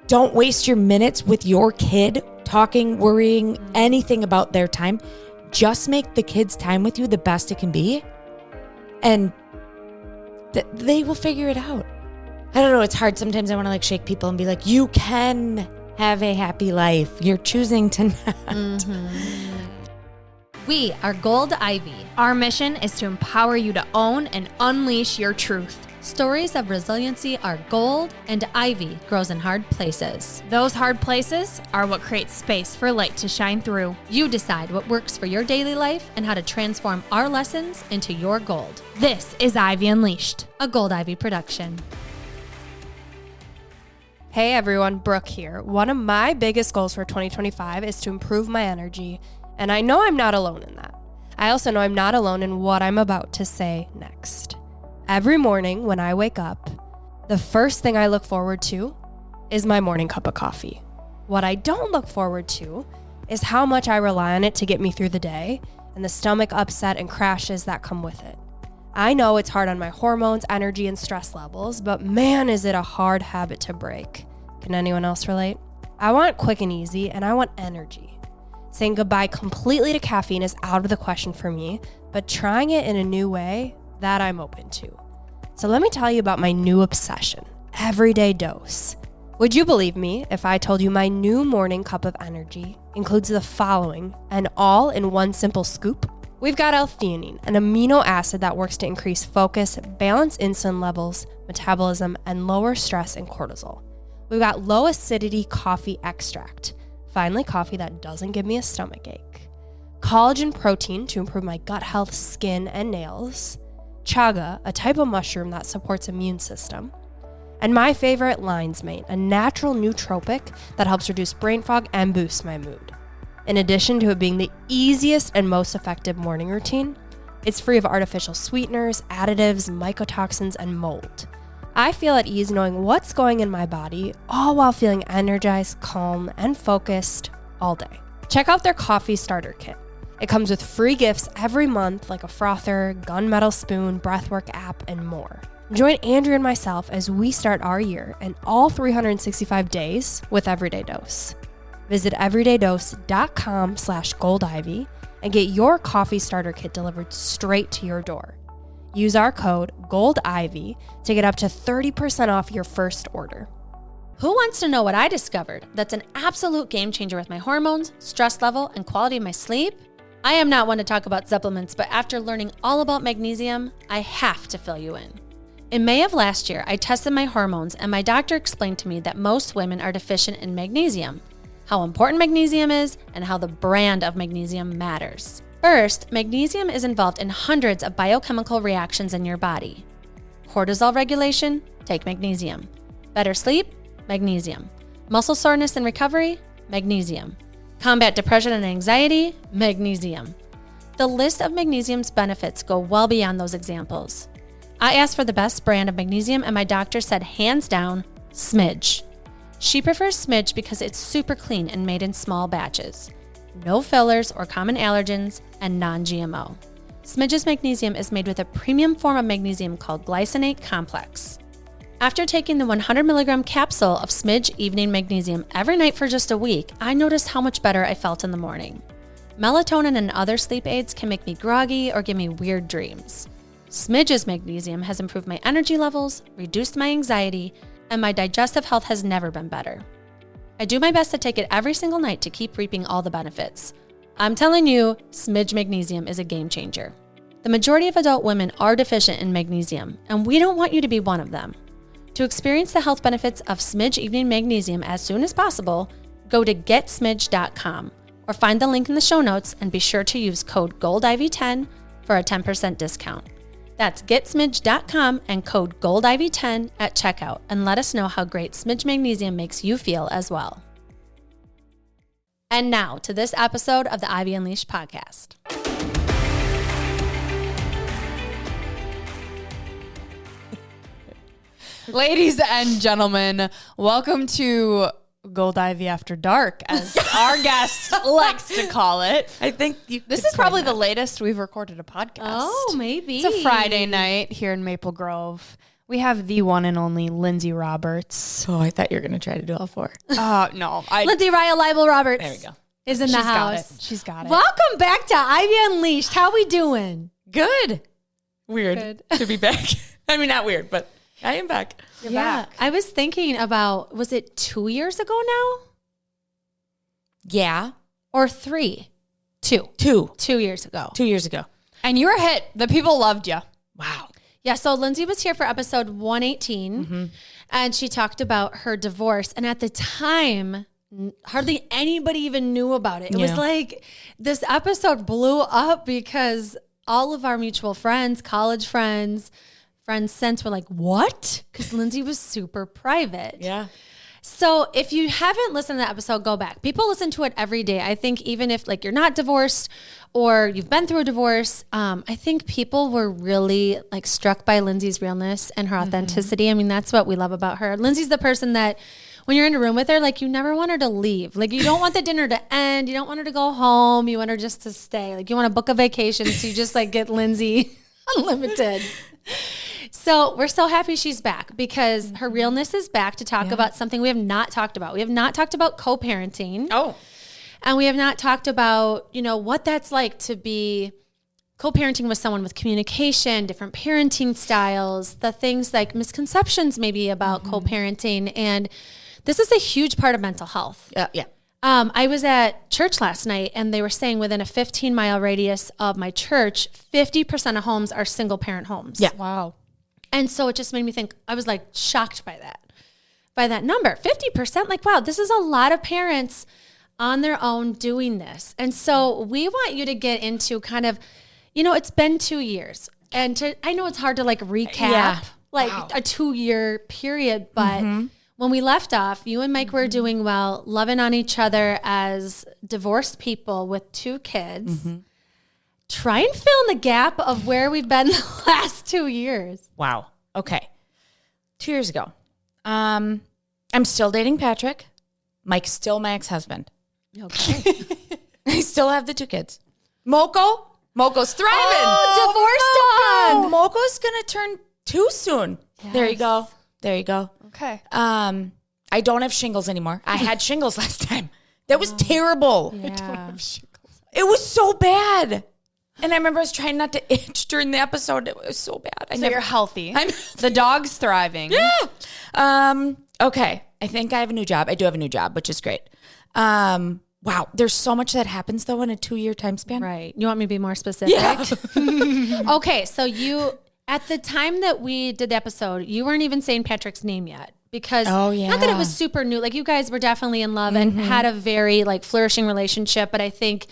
Don't waste your minutes with your kid talking, worrying, anything about their time. Just make the kids' time with you the best it can be. And they will figure it out. I don't know. It's hard. Sometimes I want to like shake people and be like, you can have a happy life. You're choosing to not. Mm-hmm. We are Gold Ivy. Our mission is to empower you to own and unleash your truth. Stories of resiliency are gold, and ivy grows in hard places. Those hard places are what creates space for light to shine through. You decide what works for your daily life and how to transform our lessons into your gold. This is Ivy Unleashed, a Gold Ivy production. Hey everyone, Brooke here. One of my biggest goals for 2025 is to improve my energy, and I know I'm not alone in that. I also know I'm not alone in what I'm about to say next. Every morning when I wake up, the first thing I look forward to is my morning cup of coffee. What I don't look forward to is how much I rely on it to get me through the day and the stomach upset and crashes that come with it. I know it's hard on my hormones, energy, and stress levels, but man, is it a hard habit to break. Can anyone else relate? I want quick and easy, and I want energy. Saying goodbye completely to caffeine is out of the question for me, but trying it in a new way, that I'm open to. So let me tell you about my new obsession, everyday dose. Would you believe me if I told you my new morning cup of energy includes the following, and all in one simple scoop? We've got L-theanine, an amino acid that works to increase focus, balance insulin levels, metabolism, and lower stress and cortisol. We've got low acidity coffee extract, finally coffee that doesn't give me a stomach ache. Collagen protein to improve my gut health, skin, and nails. Chaga, a type of mushroom that supports immune system. And my favorite, lion's mane, a natural nootropic that helps reduce brain fog and boost my mood. In addition to it being the easiest and most effective morning routine, it's free of artificial sweeteners, additives, mycotoxins, and mold. I feel at ease knowing what's going in my body, all while feeling energized, calm, and focused all day. Check out their coffee starter kit. It comes with free gifts every month like a frother, gunmetal spoon, breathwork app, and more. Join Andrew and myself as we start our year and all 365 days with Everyday Dose. Visit everydaydose.com/goldivy and get your coffee starter kit delivered straight to your door. Use our code GOLDIVY to get up to 30% off your first order. Who wants to know what I discovered that's an absolute game changer with my hormones, stress level, and quality of my sleep? I am not one to talk about supplements, but after learning all about magnesium, I have to fill you in. In May of last year, I tested my hormones and my doctor explained to me that most women are deficient in magnesium, how important magnesium is, and how the brand of magnesium matters. First, magnesium is involved in hundreds of biochemical reactions in your body. Cortisol regulation, take magnesium. Better sleep, magnesium. Muscle soreness and recovery, magnesium. Combat depression and anxiety, magnesium. The list of magnesium's benefits go well beyond those examples. I asked for the best brand of magnesium and my doctor said hands down, Smidge. She prefers Smidge because it's super clean and made in small batches. No fillers or common allergens, and non-GMO. Smidge's magnesium is made with a premium form of magnesium called glycinate complex. After taking the 100 milligram capsule of Smidge Evening Magnesium every night for just a week, I noticed how much better I felt in the morning. Melatonin and other sleep aids can make me groggy or give me weird dreams. Smidge's magnesium has improved my energy levels, reduced my anxiety, and my digestive health has never been better. I do my best to take it every single night to keep reaping all the benefits. I'm telling you, Smidge Magnesium is a game changer. The majority of adult women are deficient in magnesium, and we don't want you to be one of them. To experience the health benefits of Smidge Evening Magnesium as soon as possible, go to getsmidge.com or find the link in the show notes and be sure to use code GOLDIVY10 for a 10% discount. That's getsmidge.com and code GOLDIVY10 at checkout and let us know how great Smidge Magnesium makes you feel as well. And now to this episode of the Ivy Unleashed podcast. Ladies and gentlemen, welcome to Gold Ivy After Dark, as our guest likes to call it. I think this is probably the latest we've recorded a podcast. Oh, maybe. It's a Friday night here in Maple Grove. We have the one and only Lindsey Roberts. Oh, I thought you were going to try to do all 4. No. Lindsey Ryle Libel Roberts. There we go. Is in the house. She's got it. Welcome back to Ivy Unleashed. How we doing? Good. Weird to be back. I mean, not weird, but I am back. You're back. I was thinking about, was it 2 years ago now? Yeah. Or 3? 2. 2 years ago. 2 years ago. And you were a hit. The people loved you. Wow. Yeah, so Lindsey was here for episode 118, and she talked about her divorce. And at the time, hardly anybody even knew about it. It was like this episode blew up because all of our mutual friends, college friends since were like, what? Because Lindsey was super private. Yeah. So if you haven't listened to the episode, go back. People listen to it every day. I think even if like you're not divorced or you've been through a divorce, I think people were really like struck by Lindsey's realness and her authenticity. I mean, that's what we love about her. Lindsey's the person that when you're in a room with her, like you never want her to leave. Like you don't want the dinner to end. You don't want her to go home. You want her just to stay. Like you want to book a vacation. So you just like get Lindsey unlimited. So we're so happy she's back because her realness is back to talk about something we have not talked about. We have not talked about co-parenting. Oh. And we have not talked about, you know, what that's like to be co-parenting with someone with communication, different parenting styles, the things like misconceptions maybe about co-parenting. And this is a huge part of mental health. Yeah. I was at church last night and they were saying within a 15-mile radius of my church, 50% of homes are single parent homes. Yeah. Wow. And so it just made me think, I was like shocked by that number. 50%, like, wow, this is a lot of parents on their own doing this. And so we want you to get into kind of, you know, it's been 2 years. And I know it's hard to like recap a 2-year period, but when we left off, you and Mike were doing well, loving on each other as divorced people with 2 kids. Try and fill in the gap of where we've been the last 2 years. Wow. Okay. 2 years ago. I'm still dating Patrick. Mike's still my ex-husband. Okay. I still have the 2 kids. Moco's thriving. Oh, divorce done. Moco's going to turn 2 soon. Yes. There you go. Okay. I don't have shingles anymore. I had shingles last time. That was terrible. I don't have shingles. It was so bad. And I remember I was trying not to itch during the episode. It was so bad. You're healthy. The dog's thriving. Yeah. Okay. I think I have a new job. I do have a new job, which is great. Wow. There's so much that happens though in a 2-year time span. Right. You want me to be more specific? Yeah. Okay. So at the time that we did the episode, you weren't even saying Patrick's name yet because not that it was super new. Like you guys were definitely in love and had a very like flourishing relationship, but I think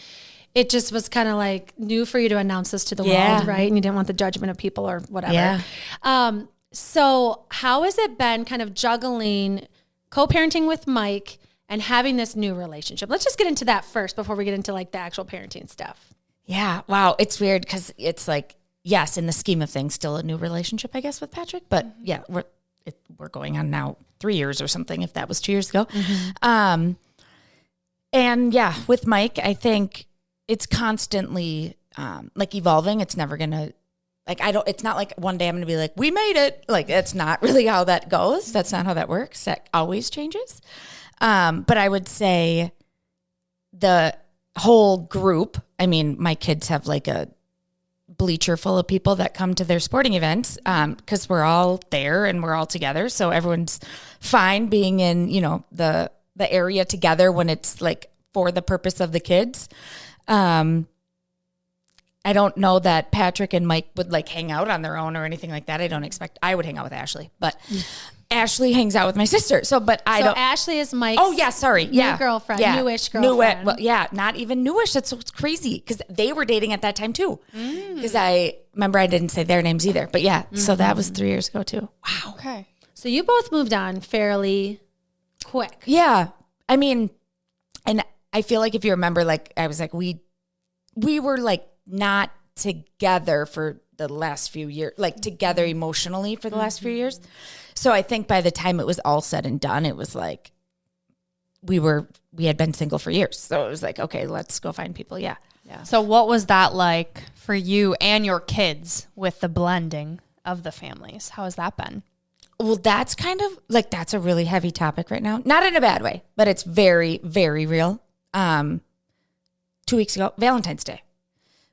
it just was kind of like new for you to announce this to the world, right? And you didn't want the judgment of people or whatever. Yeah. So how has it been kind of juggling co-parenting with Mike and having this new relationship? Let's just get into that first before we get into like the actual parenting stuff. Yeah. Wow. It's weird because it's like, yes, in the scheme of things, still a new relationship, I guess, with Patrick. But yeah, we're going on now 3 years or something, if that was 2 years ago. And yeah, with Mike, I think it's constantly like evolving. It's never going to, like, it's not like one day I'm going to be like, we made it. Like, that's not really how that goes. That's not how that works. That always changes. But I would say the whole group, I mean, my kids have like a bleacher full of people that come to their sporting events because we're all there and we're all together. So everyone's fine being in, you know, the area together when it's like for the purpose of the kids. I don't know that Patrick and Mike would like hang out on their own or anything like that. I would hang out with Ashley, but Ashley hangs out with my sister. So Ashley is Mike's new girlfriend, newish girlfriend. Well, yeah, not even newish. That's what's crazy because they were dating at that time too. Because I remember I didn't say their names either. But yeah, so that was 3 years ago too. Wow. Okay. So you both moved on fairly quick. Yeah. I mean, and I feel like if you remember, like I was like, we were like not together for the last few years, like together emotionally for the last few years. So I think by the time it was all said and done, it was like we had been single for years. So it was like, okay, let's go find people. Yeah. So what was that like for you and your kids with the blending of the families. How has that been? Well, that's kind of like, that's a really heavy topic right now. Not in a bad way, but it's very, very real. 2 weeks ago, Valentine's Day,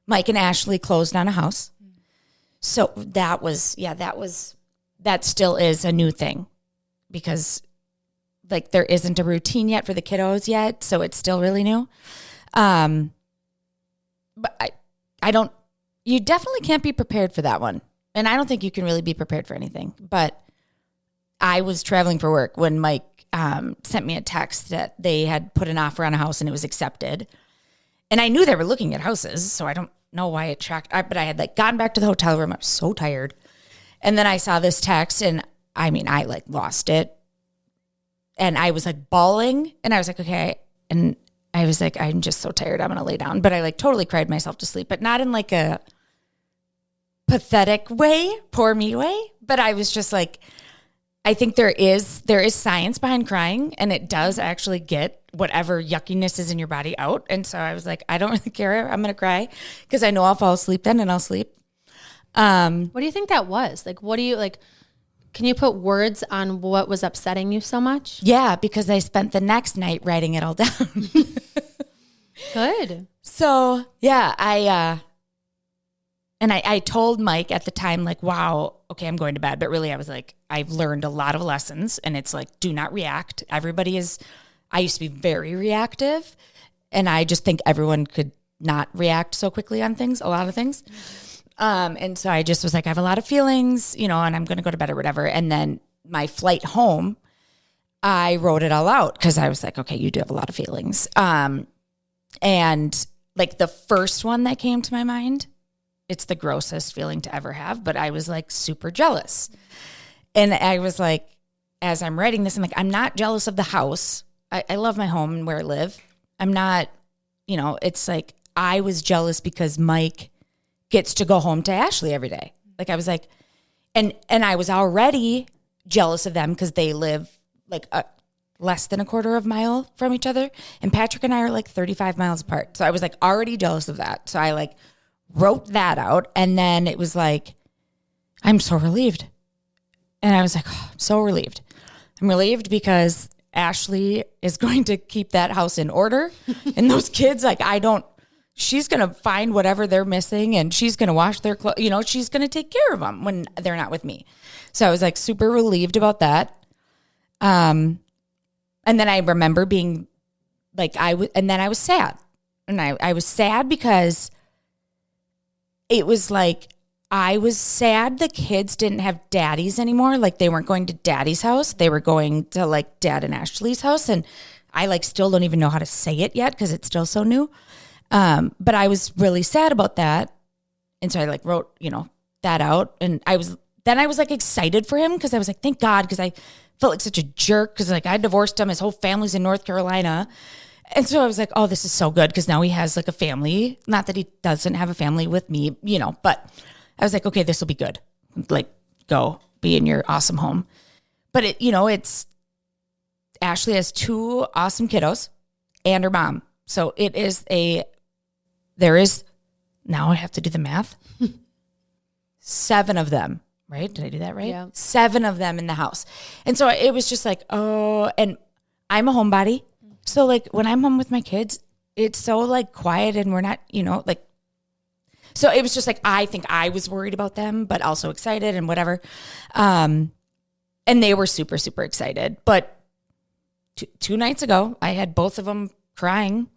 Mike and Ashley closed on a house. So that still is a new thing because like there isn't a routine yet for the kiddos yet. So it's still really new. But you definitely can't be prepared for that one. And I don't think you can really be prepared for anything, but I was traveling for work when Mike sent me a text that they had put an offer on a house and it was accepted. And I knew they were looking at houses, so I don't know why it tracked. But I had like gotten back to the hotel room. I was so tired. And then I saw this text and I like lost it. And I was like bawling and I was like, okay. And I was like, I'm just so tired. I'm going to lay down. But I like totally cried myself to sleep, but not in like a pathetic way, poor me way. But I was just like, I think there is science behind crying and it does actually get whatever yuckiness is in your body out. And so I was like, I don't really care. I'm going to cry because I know I'll fall asleep then and I'll sleep. What do you think that was? Like, what do you like? Can you put words on what was upsetting you so much? Yeah, because I spent the next night writing it all down. Good. So yeah, I told Mike at the time, like, wow, okay, I'm going to bed. But really I was like, I've learned a lot of lessons and it's like, do not react. I used to be very reactive and I just think everyone could not react so quickly on things, a lot of things. And so I just was like, I have a lot of feelings, and I'm going to go to bed or whatever. And then my flight home, I wrote it all out because I was like, okay, you do have a lot of feelings. And like the first one that came to my mind, it's the grossest feeling to ever have, but I was like super jealous. And I was like, as I'm writing this, I'm like, I'm not jealous of the house. I love my home and where I live. I'm not, it's like I was jealous because Mike gets to go home to Ashley every day. Like I was like, and I was already jealous of them because they live like less than a quarter of a mile from each other. And Patrick and I are like 35 miles apart. So I was like already jealous of that. So I like wrote that out. And then it was like, I'm so relieved. And I was like, oh, I'm so relieved. I'm relieved because Ashley is going to keep that house in order. And those kids, like, she's going to find whatever they're missing and she's going to wash their clothes. She's going to take care of them when they're not with me. So I was like super relieved about that. And then I remember being like, and then I was sad. And I was sad because it was like, I was sad the kids didn't have daddies anymore. Like they weren't going to daddy's house. They were going to like dad and Ashley's house. And I like still don't even know how to say it yet because it's still so new. But I was really sad about that. And so I like wrote, that out. And I was like excited for him because I was like, thank God, because I felt like such a jerk because like I divorced him. His whole family's in North Carolina. And so I was like, oh, this is so good because now he has like a family. Not that he doesn't have a family with me, but I was like, okay, this will be good. Like go be in your awesome home. But it's Ashley has 2 awesome kiddos and her mom. So now I have to do the math. 7 of them, right? Did I do that right? Yeah. 7 of them in the house. And so it was just like, oh, and I'm a homebody. So like when I'm home with my kids, it's so like quiet and we're not, like, so it was just like, I think I was worried about them, but also excited and whatever. And they were super, super excited. But 2 nights ago, I had both of them crying.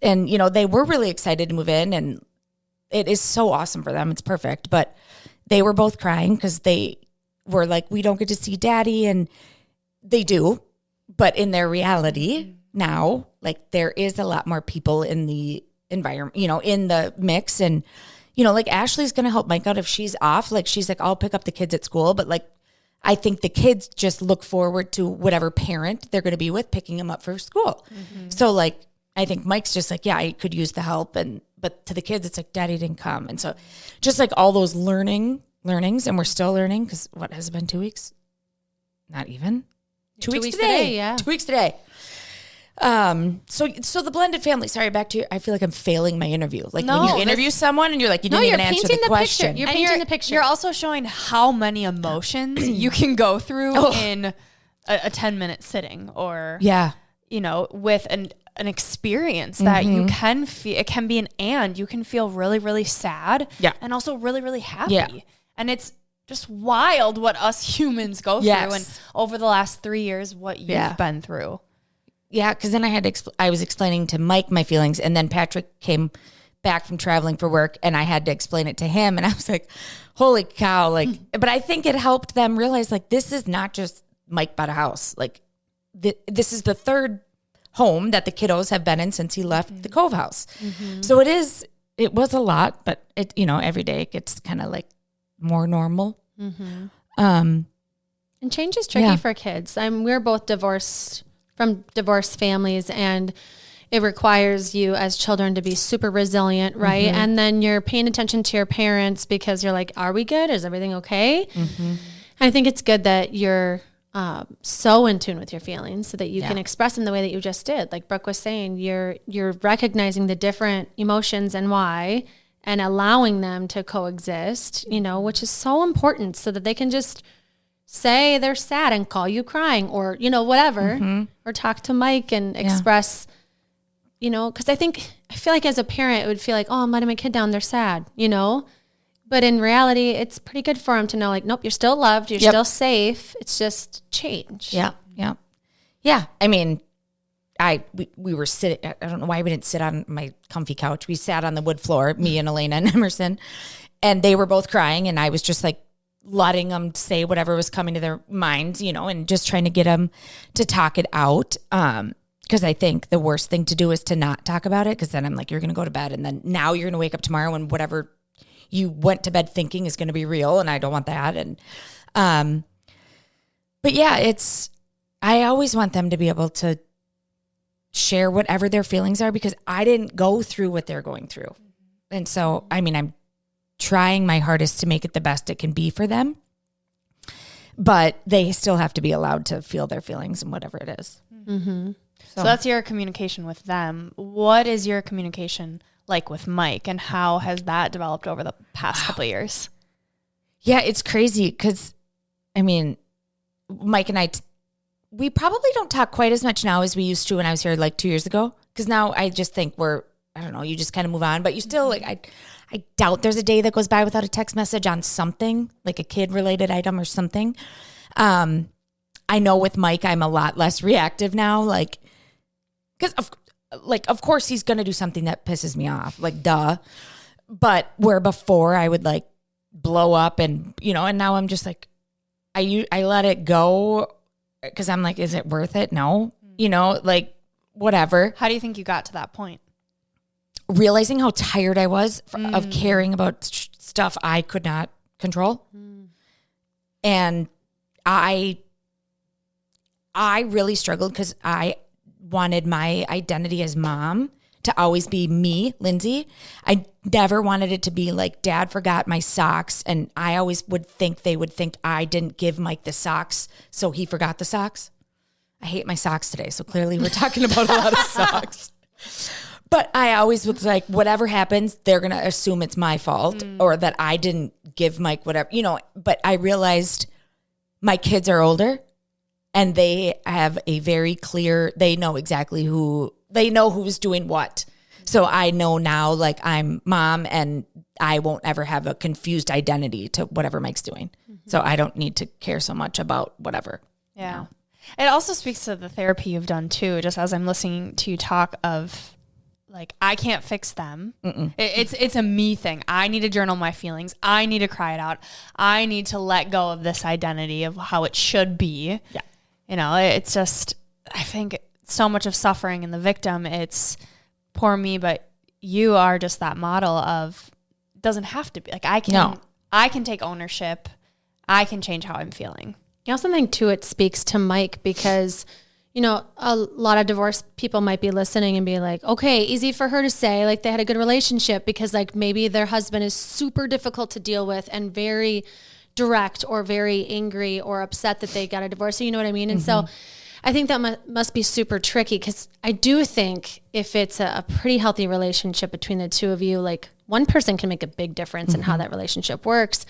And, they were really excited to move in and it is so awesome for them. It's perfect. But they were both crying because they were like, we don't get to see daddy. And they do. But in their reality now, like there is a lot more people in the environment, in the mix. And, like Ashley's going to help Mike out if she's off. Like she's like, I'll pick up the kids at school. But like, I think the kids just look forward to whatever parent they're going to be with picking them up for school. Mm-hmm. So like, I think Mike's just like, yeah, I could use the help. But to the kids, it's like, daddy didn't come. And so just like all those learnings, and we're still learning because what has it been 2 weeks? Not even. 2 weeks today. Yeah. 2 weeks today. So the blended family, sorry, back to I feel like I'm failing my interview. Like No, when you interview someone and you're like, you didn't even answer the question. You're And painting the picture. You're also showing how many emotions you can go through in a 10-minute sitting, or Yeah. with an experience that you can feel. It can be you can feel really, really sad, and also really, really happy. And it's just wild what us humans go through. And over the last 3 years, what you've been through. Yeah, because then I was explaining to Mike my feelings, and then Patrick came back from traveling for work, and I had to explain it to him, and I was like, holy cow. Like, but I think it helped them realize, like, this is not just Mike bought a house. Like, this is the third home that the kiddos have been in since he left the Cove house. So it was a lot, but every day it gets kind of like more normal. And change is tricky for kids. We're both divorced from divorced families, and it requires you as children to be super resilient, right? And then you're paying attention to your parents because you're like, are we good? Is everything okay? And I think it's good that you're so in tune with your feelings so that you can express them the way that you just did. Like Brooke was saying, you're recognizing the different emotions and why, and allowing them to coexist, which is so important so that they can just say they're sad and call you crying, or, whatever, or talk to Mike and express, because I feel like as a parent, it would feel like, oh, I'm letting my kid down. They're sad, but in reality, it's pretty good for them to know, like, nope, you're still loved. You're still safe. It's just change. Yeah. I mean, we were sitting, I don't know why we didn't sit on my comfy couch. We sat on the wood floor, me and Elena and Emerson, and they were both crying, and I was just like, letting them say whatever was coming to their minds, and just trying to get them to talk it out. Because I think the worst thing to do is to not talk about it, because then I'm like, you're going to go to bed, and then now you're going to wake up tomorrow and whatever you went to bed thinking is going to be real, and I don't want that. And but yeah, I always want them to be able to share whatever their feelings are, because I didn't go through what they're going through. And so, I mean, I'm trying my hardest to make it the best it can be for them, but they still have to be allowed to feel their feelings and whatever it is. So that's your communication with them. What is your communication like with Mike, and how has that developed over the past couple of years? Yeah, it's crazy because, I mean, Mike and I, we probably don't talk quite as much now as we used to when I was here like 2 years ago, because now I just think I don't know, you just kind of move on, but you still like, I doubt there's a day that goes by without a text message on something, like a kid-related item or something. I know with Mike, I'm a lot less reactive now, like, because of course he's going to do something that pisses me off, like, duh. But where before I would like blow up and, and now I'm just like, I let it go because I'm like, is it worth it? No, like, whatever. How do you think you got to that point? Realizing how tired I was of caring about stuff I could not control. And I really struggled because I wanted my identity as mom to always be me, Lindsey. I never wanted it to be like Dad forgot my socks, and I always they would think I didn't give Mike the socks, so he forgot the socks. I hate my socks today, so clearly we're talking about a lot of socks. But I always was like, whatever happens, they're going to assume it's my fault or that I didn't give Mike whatever, but I realized my kids are older and they have a very clear, they know exactly who's doing what. So I know now, like, I'm mom and I won't ever have a confused identity to whatever Mike's doing. So I don't need to care so much about whatever. Yeah. It also speaks to the therapy you've done too, just as I'm listening to you talk of, like, I can't fix them. It's a me thing. I need to journal my feelings. I need to cry it out. I need to let go of this identity of how it should be. Yeah. It's just, I think so much of suffering in the victim, it's poor me, but you are just that model of, it doesn't have to be. Like, I can take ownership. I can change how I'm feeling. I also think too, it speaks to Mike because, a lot of divorced people might be listening and be like, okay, easy for her to say, like, they had a good relationship because, like, maybe their husband is super difficult to deal with and very direct or very angry or upset that they got a divorce. So you know what I mean? And so I think that must be super tricky, because I do think if it's a pretty healthy relationship between the two of you, like one person can make a big difference in how that relationship works.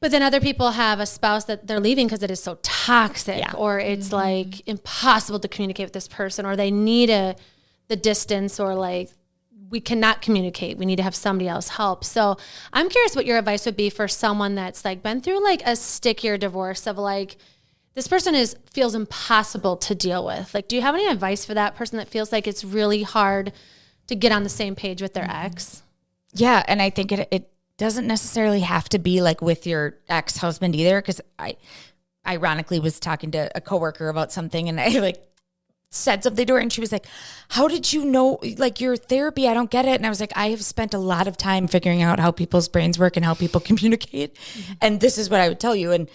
But then other people have a spouse that they're leaving because it is so toxic, or it's like impossible to communicate with this person, or they need the distance, or like we cannot communicate. We need to have somebody else help. So I'm curious what your advice would be for someone that's like been through like a stickier divorce of like, this person feels impossible to deal with. Like, do you have any advice for that person that feels like it's really hard to get on the same page with their ex? Yeah. And I think it doesn't necessarily have to be like with your ex-husband either. Cause I ironically was talking to a coworker about something, and I like said something to her, and she was like, how did you know, like, your therapy? I don't get it. And I was like, I have spent a lot of time figuring out how people's brains work and how people communicate. And this is what I would tell you. And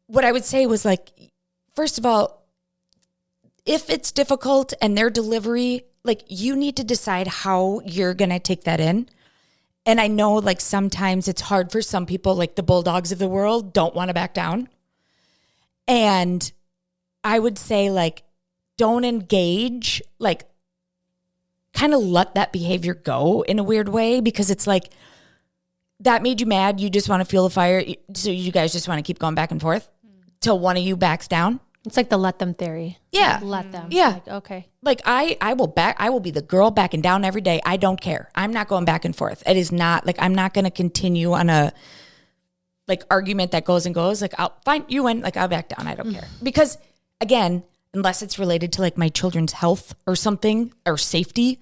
what I would say was like, first of all, if it's difficult and their delivery, like, you need to decide how you're going to take that in. And I know like sometimes it's hard for some people, like the bulldogs of the world don't want to back down. And I would say like, don't engage, like kind of let that behavior go in a weird way, because it's like, that made you mad. You just want to fuel the fire. So you guys just want to keep going back and forth till one of you backs down. It's like the let them theory. Yeah. Like, let them. Yeah. Like, okay. Like I will be the girl backing down every day. I don't care. I'm not going back and forth. It is not like, I'm not going to continue on a like argument that goes and goes. Like, I'll fine, you win. Like, I'll back down. I don't care. Because again, unless it's related to like my children's health or something, or safety,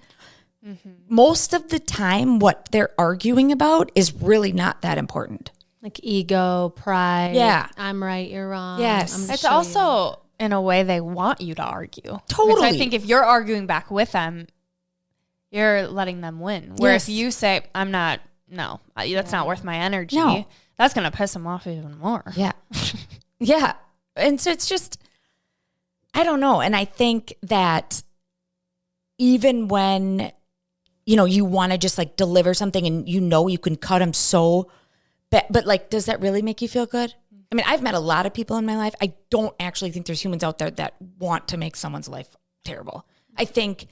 most of the time what they're arguing about is really not that important. Like ego, pride. Yeah. I'm right, you're wrong. Yes. I'm gonna It's show you. also in a way they want you to argue. Totally. Because I think if you're arguing back with them, you're letting them win. Where Yes. if you say, I'm not, no, that's not worth my energy, No. that's going to piss them off even more. Yeah. Yeah. And so it's just, I don't know. And I think that even when, you know, you want to just like deliver something and you know you can cut them so bad, but like, does that really make you feel good? I mean, I've met a lot of people in my life. I don't actually think there's humans out there that want to make someone's life terrible. I think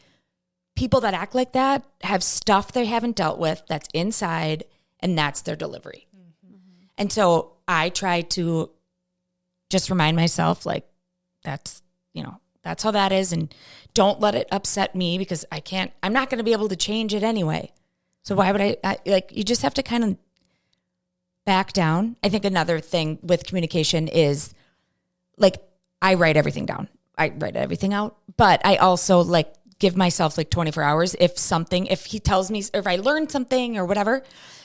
people that act like that have stuff they haven't dealt with that's inside, and that's their delivery. And so I try to just remind myself, like, that's, you know, that's how that is. And don't let it upset me, because I'm not going to be able to change it anyway. So why would I like, you just have to kind of back down. I think another thing with communication is like, I write everything down. I write everything out, but I also like give myself like 24 hours. If he tells me, or if I learn something or whatever,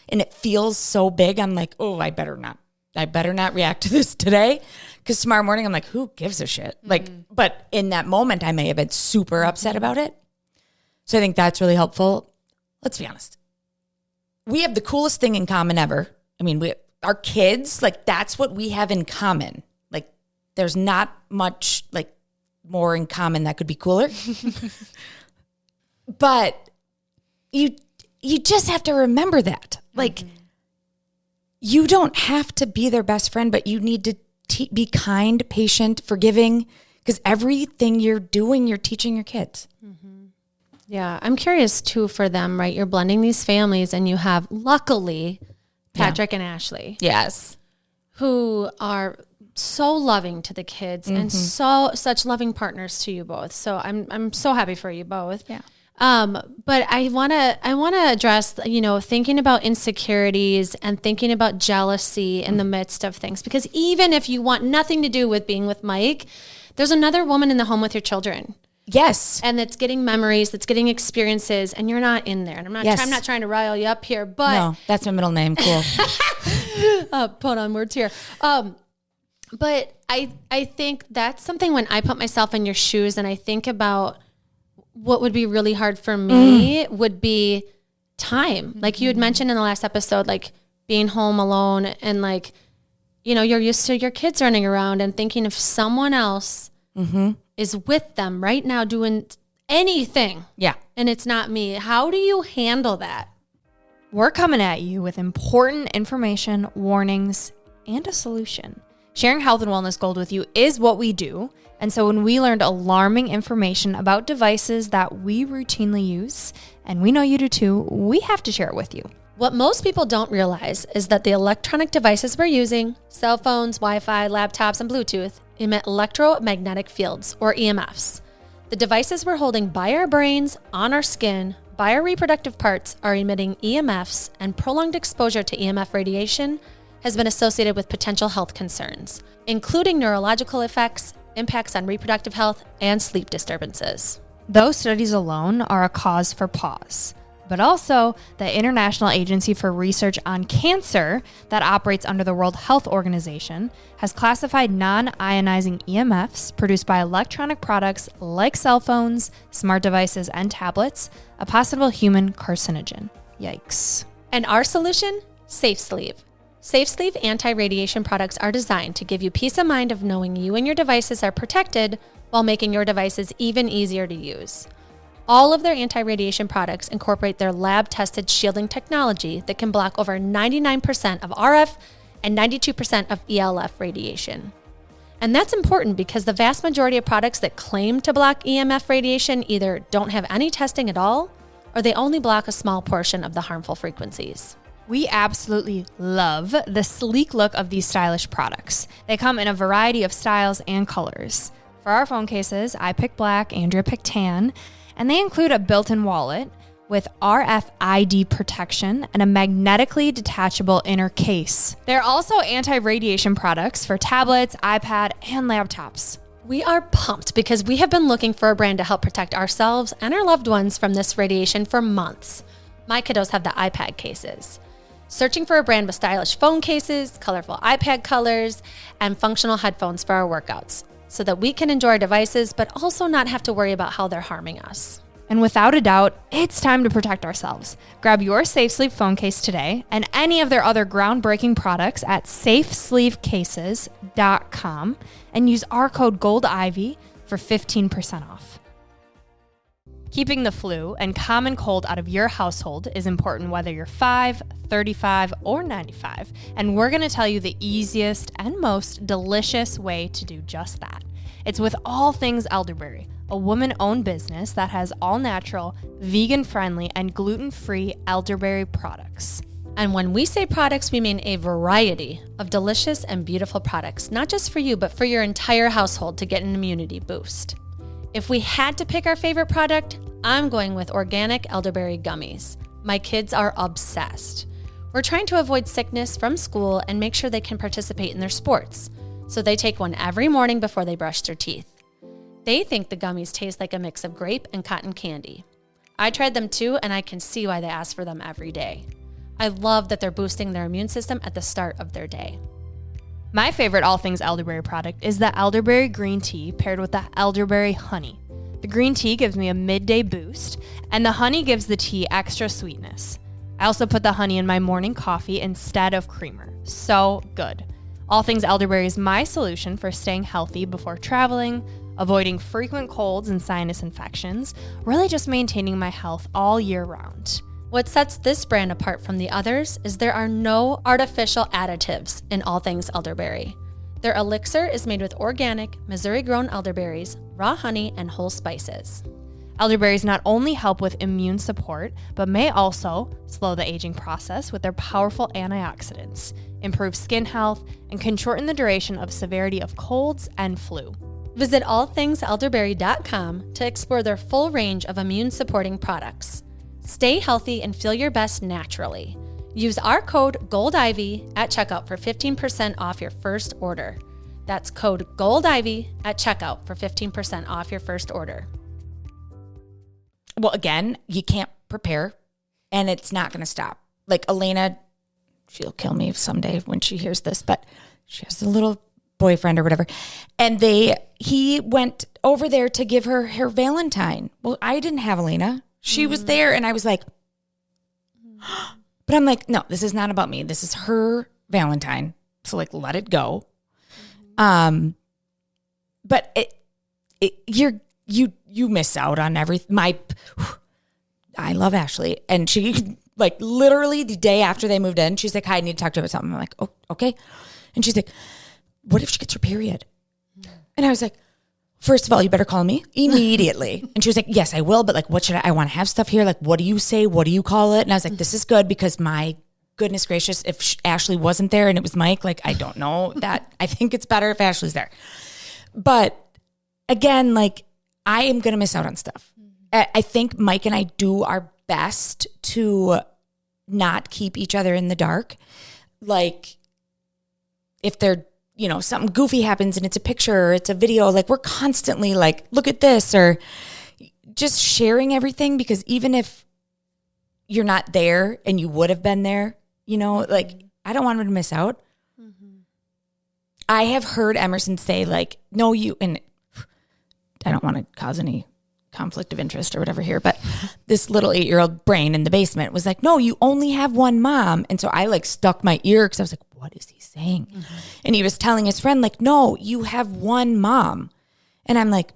and it feels so big, I'm like, oh, I better not react to this today. Because tomorrow morning I'm like, who gives a shit? Like, but in that moment I may have been super upset about it. So I think that's really helpful. Let's be honest. We have the coolest thing in common ever. I mean, our kids, like, that's what we have in common. Like, there's not much like more in common that could be cooler. But you just have to remember that. Like, you don't have to be their best friend, but you need to be kind, patient, forgiving, because everything you're doing, you're teaching your kids. Yeah. I'm curious too for them, right? You're blending these families, and you have, luckily, Patrick and Ashley. Yes. Who are so loving to the kids and such loving partners to you both. So I'm so happy for you both. Yeah. But I want to address, you know, thinking about insecurities and thinking about jealousy in the midst of things, because even if you want nothing to do with being with Mike, there's another woman in the home with your children. Yes. And that's getting memories, that's getting experiences, and you're not in there. And I'm not trying to rile you up here, but No, that's my middle name. Cool. put on words here. But I think that's something, when I put myself in your shoes and I think about what would be really hard for me would be time. Like you had mentioned in the last episode, like being home alone, and like, you know, you're used to your kids running around, and thinking if someone else is with them right now doing anything. Yeah. And it's not me. How do you handle that? We're coming at you with important information, warnings, and a solution. Sharing health and wellness gold with you is what we do. And so when we learned alarming information about devices that we routinely use, and we know you do too, we have to share it with you. What most people don't realize is that the electronic devices we're using, cell phones, Wi-Fi, laptops, and Bluetooth, emit electromagnetic fields, or EMFs. The devices we're holding by our brains, on our skin, by our reproductive parts are emitting EMFs, and prolonged exposure to EMF radiation has been associated with potential health concerns, including neurological effects, impacts on reproductive health, and sleep disturbances. Those studies alone are a cause for pause. But also, the International Agency for Research on Cancer, that operates under the World Health Organization, has classified non-ionizing EMFs produced by electronic products like cell phones, smart devices, and tablets a possible human carcinogen. Yikes. And our solution? SafeSleeve. SafeSleeve anti-radiation products are designed to give you peace of mind of knowing you and your devices are protected while making your devices even easier to use. All of their anti-radiation products incorporate their lab-tested shielding technology that can block over 99% of RF and 92% of ELF radiation. And that's important because the vast majority of products that claim to block EMF radiation either don't have any testing at all, or they only block a small portion of the harmful frequencies. We absolutely love the sleek look of these stylish products. They come in a variety of styles and colors. For our phone cases, I picked black, Andrea picked tan, and they include a built-in wallet with RFID protection and a magnetically detachable inner case. They're also anti-radiation products for tablets, iPad, and laptops. We are pumped because we have been looking for a brand to help protect ourselves and our loved ones from this radiation for months. My kiddos have the iPad cases. Searching for a brand with stylish phone cases, colorful iPad colors, and functional headphones for our workouts, so that we can enjoy our devices, but also not have to worry about how they're harming us. And without a doubt, it's time to protect ourselves. Grab your SafeSleeve phone case today and any of their other groundbreaking products at safesleevecases.com and use our code GOLDIVY for 15% off. Keeping the flu and common cold out of your household is important whether you're 5, 35, or 95, and we're going to tell you the easiest and most delicious way to do just that. It's with All Things Elderberry, a woman-owned business that has all-natural, vegan-friendly, and gluten-free elderberry products. And when we say products, we mean a variety of delicious and beautiful products, not just for you, but for your entire household to get an immunity boost. If we had to pick our favorite product, I'm going with organic elderberry gummies. My kids are obsessed. We're trying to avoid sickness from school and make sure they can participate in their sports, so they take one every morning before they brush their teeth. They think the gummies taste like a mix of grape and cotton candy. I tried them too, and I can see why they ask for them every day. I love that they're boosting their immune system at the start of their day. My favorite All Things Elderberry product is the elderberry green tea paired with the elderberry honey. The green tea gives me a midday boost, and the honey gives the tea extra sweetness. I also put the honey in my morning coffee instead of creamer. So good. All Things Elderberry is my solution for staying healthy before traveling, avoiding frequent colds and sinus infections, really just maintaining my health all year round. What sets this brand apart from the others is there are no artificial additives in All Things Elderberry. Their elixir is made with organic, Missouri-grown elderberries, raw honey, and whole spices. Elderberries not only help with immune support, but may also slow the aging process with their powerful antioxidants, improve skin health, and can shorten the duration of severity of colds and flu. Visit allthingselderberry.com to explore their full range of immune-supporting products. Stay healthy and feel your best naturally. Use our code GOLDIVY at checkout for 15% off your first order. That's code GOLDIVY at checkout for 15% off your first order. Well, again, you can't prepare, and it's not going to stop. Like Elena, she'll kill me someday when she hears this, but she has a little boyfriend or whatever, and he went over there to give her her Valentine. Well, I didn't have Elena. She was there, and I was like, but I'm like, no, this is not about me. This is her Valentine. So like, let it go. But you miss out on everything. I love Ashley, and she like literally the day after they moved in, she's like, "Hi, I need to talk to you about something." I'm like, "Oh, okay," and she's like, "What if she gets her period?" And I was like, first of all, you better call me immediately. And she was like, yes, I will. But like, what should I want to have stuff here. Like, what do you say? What do you call it? And I was like, this is good because my goodness gracious, if Ashley wasn't there and it was Mike, like, I don't know that. I think it's better if Ashley's there. But again, like, I am going to miss out on stuff. I think Mike and I do our best to not keep each other in the dark. Like, if they're, you know, something goofy happens and it's a picture or it's a video, like, we're constantly like, look at this, or just sharing everything, because even if you're not there and you would have been there, you know, like, I don't want him to miss out. I have heard Emerson say, like, no, you, and I don't want to cause any conflict of interest or whatever here, but this little 8-year-old brain in the basement was like, no, you only have one mom. And so I like stuck my ear because I was like, what is he saying? And he was telling his friend, like, no, you have one mom. And I'm like,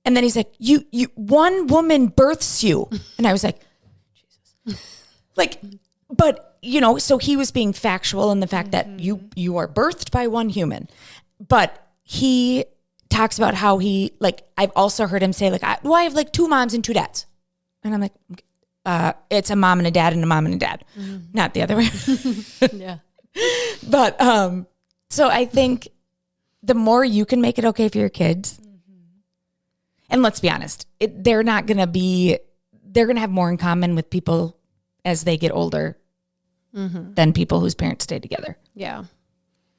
and then he's like, you one woman births you. And I was like, Jesus. Like, but you know, so he was being factual in the fact that you are birthed by one human. But he talks about how he, like, I've also heard him say, like, I have like 2 moms and 2 dads. And I'm like, it's a mom and a dad and a mom and a dad, not the other way. Yeah. But so I think the more you can make it okay for your kids, and let's be honest, they're going to have more in common with people as they get older than people whose parents stay together. Yeah.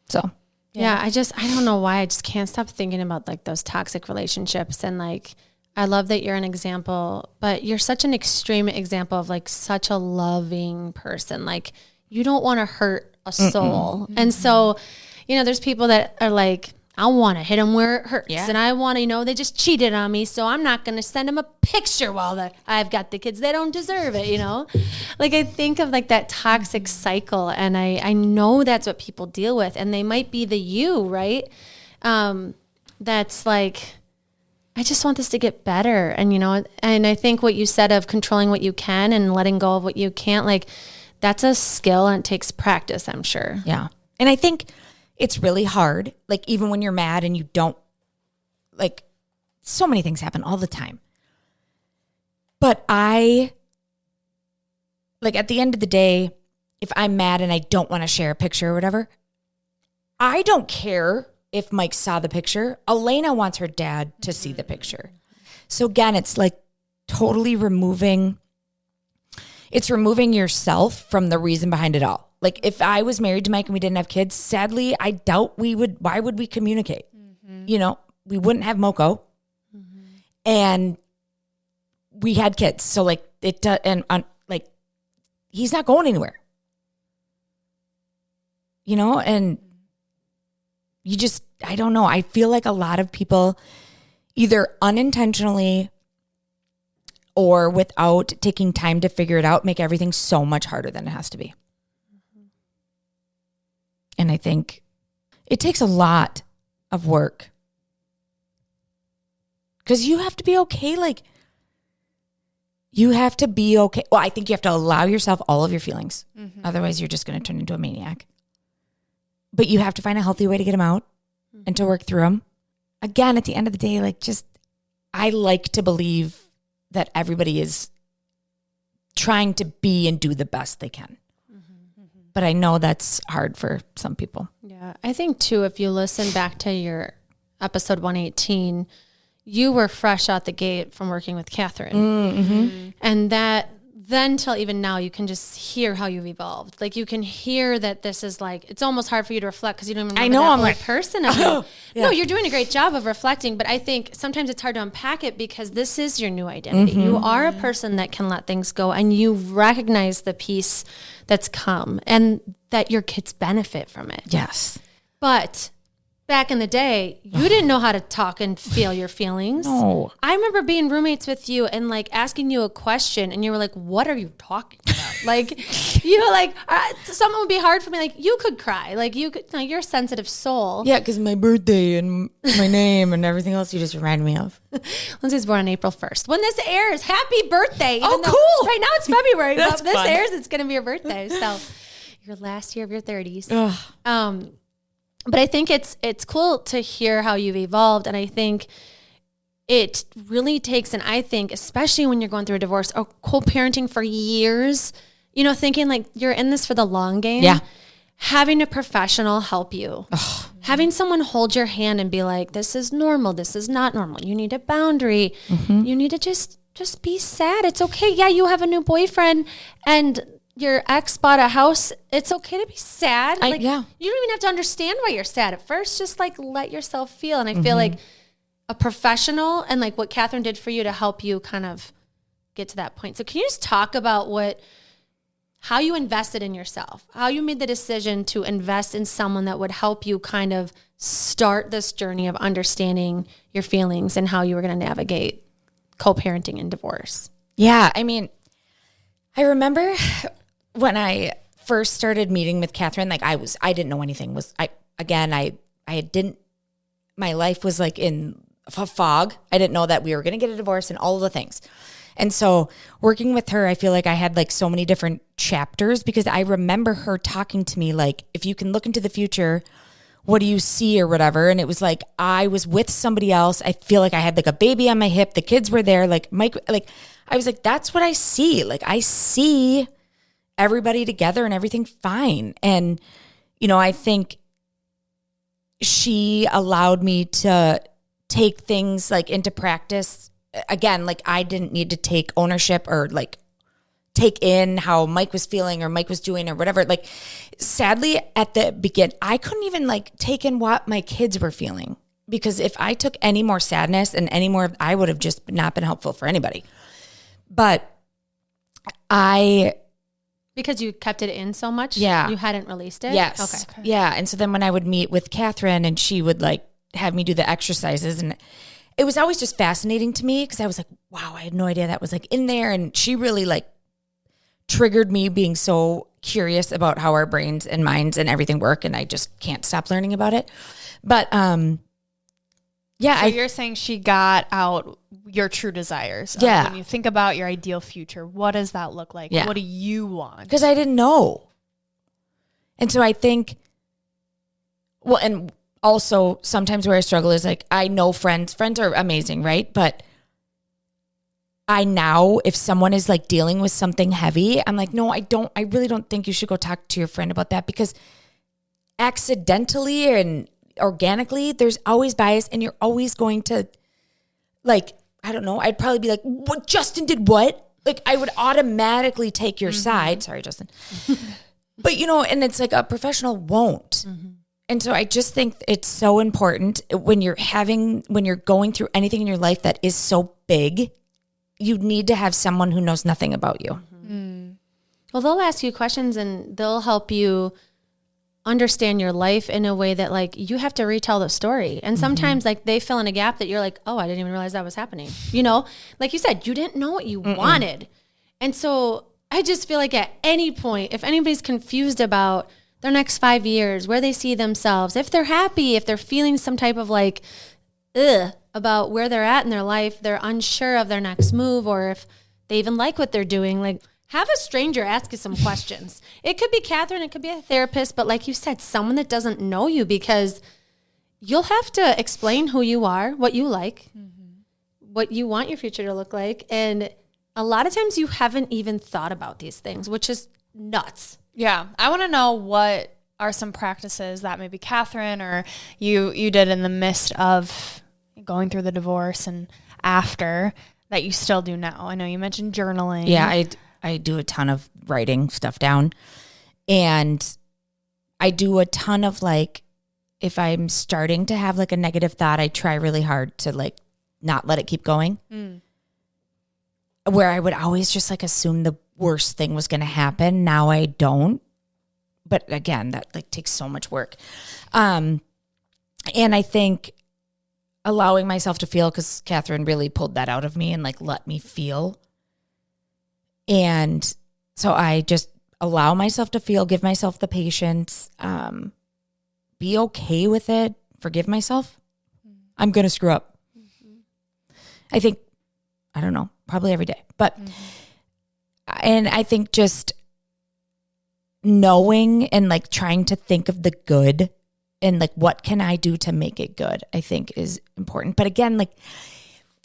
So. Yeah, I don't know why I just can't stop thinking about like those toxic relationships. And like, I love that you're an example, but you're such an extreme example of like such a loving person. Like, you don't want to hurt a soul. And so, you know, there's people that are like, I want to hit them where it hurts. Yeah. And I want to, you know, they just cheated on me, so I'm not going to send them a picture while I've got the kids. They don't deserve it, you know? Like, I think of like that toxic cycle, and I know that's what people deal with, and they might be the you, right? That's like, I just want this to get better. And, you know, and I think what you said of controlling what you can and letting go of what you can't, like, that's a skill and it takes practice, I'm sure. Yeah. And I think it's really hard. Like, even when you're mad and you don't, like, so many things happen all the time. But like, at the end of the day, if I'm mad and I don't want to share a picture or whatever, I don't care if Mike saw the picture. Elena wants her dad to see the picture. So again, it's like totally removing yourself from the reason behind it all. Like, if I was married to Mike and we didn't have kids, sadly, I doubt why would we communicate? You know, we wouldn't have Moko. And we had kids. So like, like, he's not going anywhere. You know, and you just, I don't know. I feel like a lot of people either unintentionally or without taking time to figure it out make everything so much harder than it has to be. And I think it takes a lot of work, because you have to be okay. Like, you have to be okay. Well, I think you have to allow yourself all of your feelings. Otherwise, you're just going to turn into a maniac. But you have to find a healthy way to get them out and to work through them. Again, at the end of the day, like, just, I like to believe that everybody is trying to be and do the best they can. But I know that's hard for some people. Yeah. I think too, if you listen back to your episode 118, you were fresh out the gate from working with Catherine. And that then till even now, you can just hear how you've evolved. Like, you can hear that this is like, it's almost hard for you to reflect because you don't even remember that old person of you. No, you're doing a great job of reflecting, but I think sometimes it's hard to unpack it because this is your new identity. You are a person that can let things go, and you recognize the peace that's come and that your kids benefit from it. Yes. But back in the day, you didn't know how to talk and feel your feelings. No. I remember being roommates with you and like asking you a question, and you were like, what are you talking about? Like, you know, like, something would be hard for me. Like, you could cry. Like, you could, like, you're a sensitive soul. Yeah, because my birthday and my name and everything else you just reminded me of. Lindsay's born on April 1st. When this airs, happy birthday. Oh, cool. Right now it's February, but this fun. airs, it's going to be your birthday. So your last year of your 30s. But I think it's cool to hear how you've evolved. And I think it really takes, and I think, especially when you're going through a divorce or co-parenting for years, you know, thinking like you're in this for the long game. Yeah. Having a professional help you. Having someone hold your hand and be like, this is normal. This is not normal. You need a boundary. You need to just be sad. It's okay. Yeah, you have a new boyfriend and your ex bought a house. It's okay to be sad. You don't even have to understand why you're sad at first. Just like let yourself feel. And I feel like a professional and like what Catherine did for you to help you kind of get to that point. So can you just talk about how you invested in yourself, how you made the decision to invest in someone that would help you kind of start this journey of understanding your feelings and how you were going to navigate co-parenting and divorce? Yeah. I mean, I remember when I first started meeting with Catherine, like I didn't know anything. My life was like in a fog. I didn't know that we were going to get a divorce and all of the things. And so working with her, I feel like I had like so many different chapters because I remember her talking to me like, if you can look into the future, what do you see or whatever? And it was like, I was with somebody else. I feel like I had like a baby on my hip. The kids were there. Like I was like, that's what I see. Like I see everybody together and everything fine. And, you know, I think she allowed me to take things like into practice. Again, like I didn't need to take ownership or like take in how Mike was feeling or Mike was doing or whatever. Like sadly at the beginning, I couldn't even like take in what my kids were feeling because if I took any more sadness and any more, I would have just not been helpful for anybody. But because you kept it in so much, you hadn't released it? Yes. Okay. Yeah. And so then when I would meet with Catherine and she would like have me do the exercises and it was always just fascinating to me because I was like, wow, I had no idea that was like in there. And she really like triggered me being so curious about how our brains and minds and everything work. And I just can't stop learning about it. But So you're saying she got out your true desires. Yeah. When you think about your ideal future, what does that look like? Yeah. What do you want? Because I didn't know. And so I think, well, and also sometimes where I struggle is like, I know friends are amazing, right? But I now, if someone is like dealing with something heavy, I'm like, no, I really don't think you should go talk to your friend about that because accidentally and organically, there's always bias and you're always going to like, I don't know. I'd probably be like, what Justin did what? Like I would automatically take your side. Sorry, Justin. But you know, and it's like a professional won't. And so I just think it's so important when you're going through anything in your life that is so big, you need to have someone who knows nothing about you. Well, they'll ask you questions and they'll help you understand your life in a way that like you have to retell the story. And sometimes like they fill in a gap that you're like, oh, I didn't even realize that was happening. You know, like you said, you didn't know what you wanted. And so I just feel like at any point, if anybody's confused about their next 5 years, where they see themselves, if they're happy, if they're feeling some type of like, about where they're at in their life, they're unsure of their next move, or if they even like what they're doing, like have a stranger ask you some questions. It could be Catherine, it could be a therapist, but like you said, someone that doesn't know you because you'll have to explain who you are, what you like, what you want your future to look like. And a lot of times you haven't even thought about these things, which is nuts. Yeah. I want to know what are some practices that maybe Catherine or you did in the midst of going through the divorce and after that you still do now. I know you mentioned journaling. Yeah, I do a ton of writing stuff down. And I do a ton of like, if I'm starting to have like a negative thought, I try really hard to like not let it keep going. Where I would always just like assume the worst thing was going to happen. Now I don't. But again, that like takes so much work. And I think allowing myself to feel, because Catherine really pulled that out of me and like let me feel. And so I just allow myself to feel, give myself the patience, be okay with it, forgive myself. I'm going to screw up. I think, I don't know, probably every day. But, and I think just knowing and like trying to think of the good and like, what can I do to make it good, I think is important. But again, like,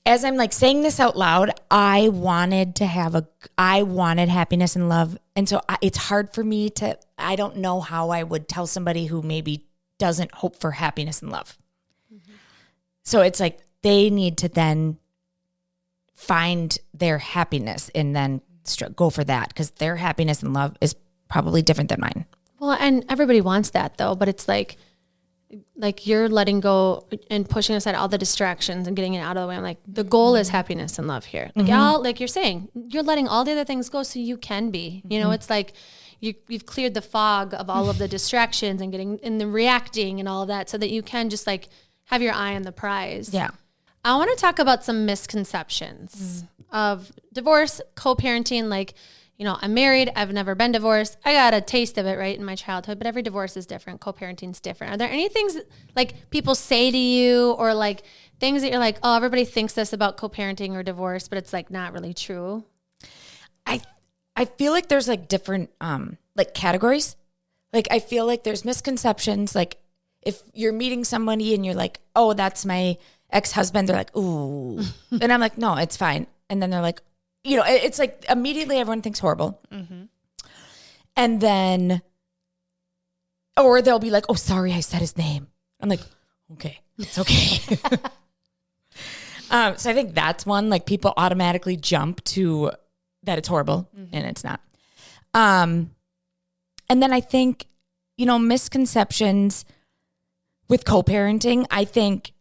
as I'm like saying this out loud, I wanted happiness and love. And so it's hard for me I don't know how I would tell somebody who maybe doesn't hope for happiness and love. Mm-hmm. So it's like, they need to then find their happiness and then go for that, because their happiness and love is probably different than mine. Well, and everybody wants that though, but it's like you're letting go and pushing aside all the distractions and getting it out of the way. I'm like, the goal is happiness and love here. Like, like you're saying, you're letting all the other things go so you can be. You know, it's like you've cleared the fog of all of the distractions and getting in the reacting and all of that, so that you can just like have your eye on the prize. Yeah. I want to talk about some misconceptions of divorce, co-parenting. Like, you know, I'm married. I've never been divorced. I got a taste of it, right, in my childhood, but every divorce is different. Co-parenting is different. Are there any things like people say to you, or like things that you're like, oh, everybody thinks this about co-parenting or divorce, but it's like not really true? I feel like there's like different like categories. Like, I feel like there's misconceptions. Like, if you're meeting somebody and you're like, oh, that's my ex-husband, they're like, ooh. And I'm like, no, it's fine. And then they're like, you know, it's like immediately everyone thinks horrible. Mm-hmm. And then, or they'll be like, oh, sorry, I said his name. I'm like, okay, it's okay. So I think that's one, like, people automatically jump to that it's horrible, and it's not. And then I think, you know, misconceptions with co-parenting, I think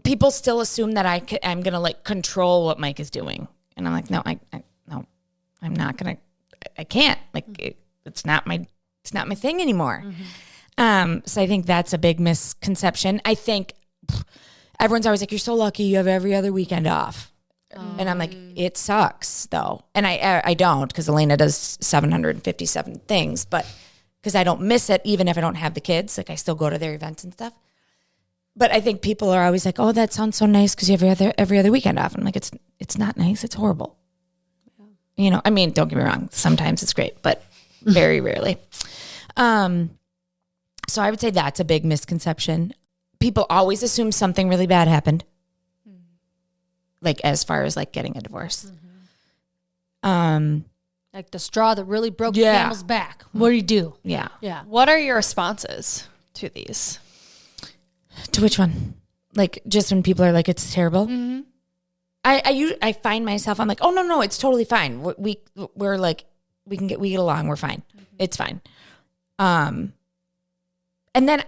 people still assume that I'm going to like control what Mike is doing. And I'm like, no, no, I'm not going to, I can't, like, it's not my thing anymore. Mm-hmm. So I think that's a big misconception. I think everyone's always like, you're so lucky you have every other weekend off. And I'm like, it sucks though. And I don't, because Elena does 757 things, but because I don't miss it, even if I don't have the kids, like I still go to their events and stuff. But I think people are always like, oh, that sounds so nice because you have every other weekend off. I'm like, it's not nice. It's horrible. Yeah. You know, I mean, don't get me wrong. Sometimes it's great, but very rarely. So I would say that's a big misconception. People always assume something really bad happened. Like, as far as like getting a divorce. Mm-hmm. Like the straw that really broke the camel's back. What do you do? Yeah. Yeah. What are your responses to these? To which one? Like, just when people are like, it's terrible. Mm-hmm. I find myself, I'm like, oh no, it's totally fine. We're like, we get along. We're fine. Mm-hmm. It's fine. And then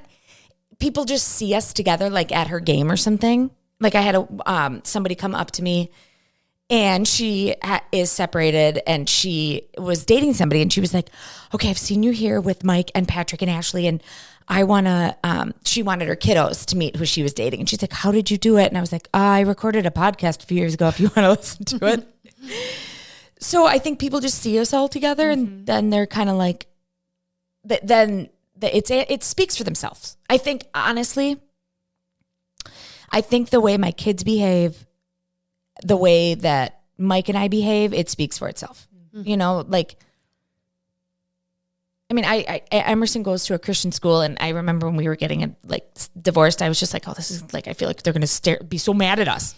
people just see us together, like at her game or something. Like, I had somebody come up to me, and she is separated, and she was dating somebody, and she was like, okay, I've seen you here with Mike and Patrick and Ashley, and I want to, she wanted her kiddos to meet who she was dating. And she's like, how did you do it? And I was like, I recorded a podcast a few years ago if you want to listen to it. So I think people just see us all together, and then they're kind of like, it speaks for themselves. I think, honestly, the way my kids behave, the way that Mike and I behave, it speaks for itself. Mm-hmm. You know, like, I mean, Emerson goes to a Christian school, and I remember when we were getting divorced, I was just like, oh, this is like, I feel like they're going to be so mad at us.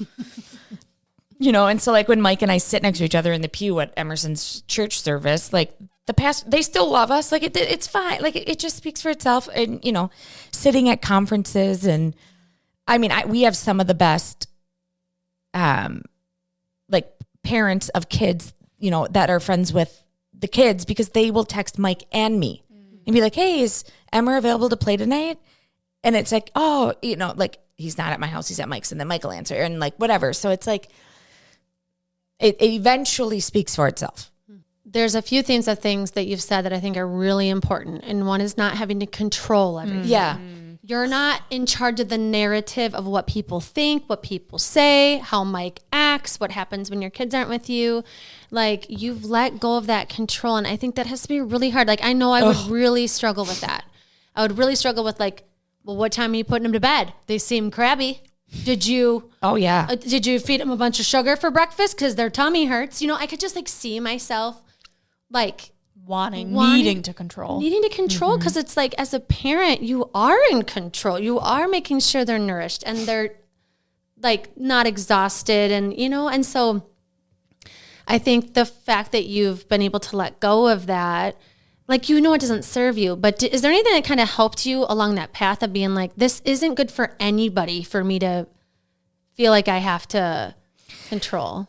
You know, and so like when Mike and I sit next to each other in the pew at Emerson's church service, like they still love us. Like it's fine. Like it just speaks for itself. And, you know, sitting at conferences, and I mean, we have some of the best, like parents of kids, you know, that are friends with the kids, because they will text Mike and me and be like, hey, is Emma available to play tonight? And it's like, oh, you know, like, he's not at my house, he's at Mike's, and then Mike will answer, and like whatever. So it's like, it eventually speaks for itself. There's a few things that you've said that I think are really important. And one is not having to control everything. Yeah. You're not in charge of the narrative of what people think, what people say, how Mike acts, what happens when your kids aren't with you. Like, you've let go of that control. And I think that has to be really hard. Like, I know I would really struggle with that. I would really struggle with like, well, what time are you putting them to bed? They seem crabby. Did you? Oh, yeah. Did you feed them a bunch of sugar for breakfast because their tummy hurts? You know, I could just like see myself like needing to control. Needing to control, because it's like, as a parent, you are in control. You are making sure they're nourished and they're like not exhausted, and and so I think the fact that you've been able to let go of that, like, it doesn't serve you, but is there anything that kind of helped you along that path of being like, this isn't good for anybody for me to feel like I have to control?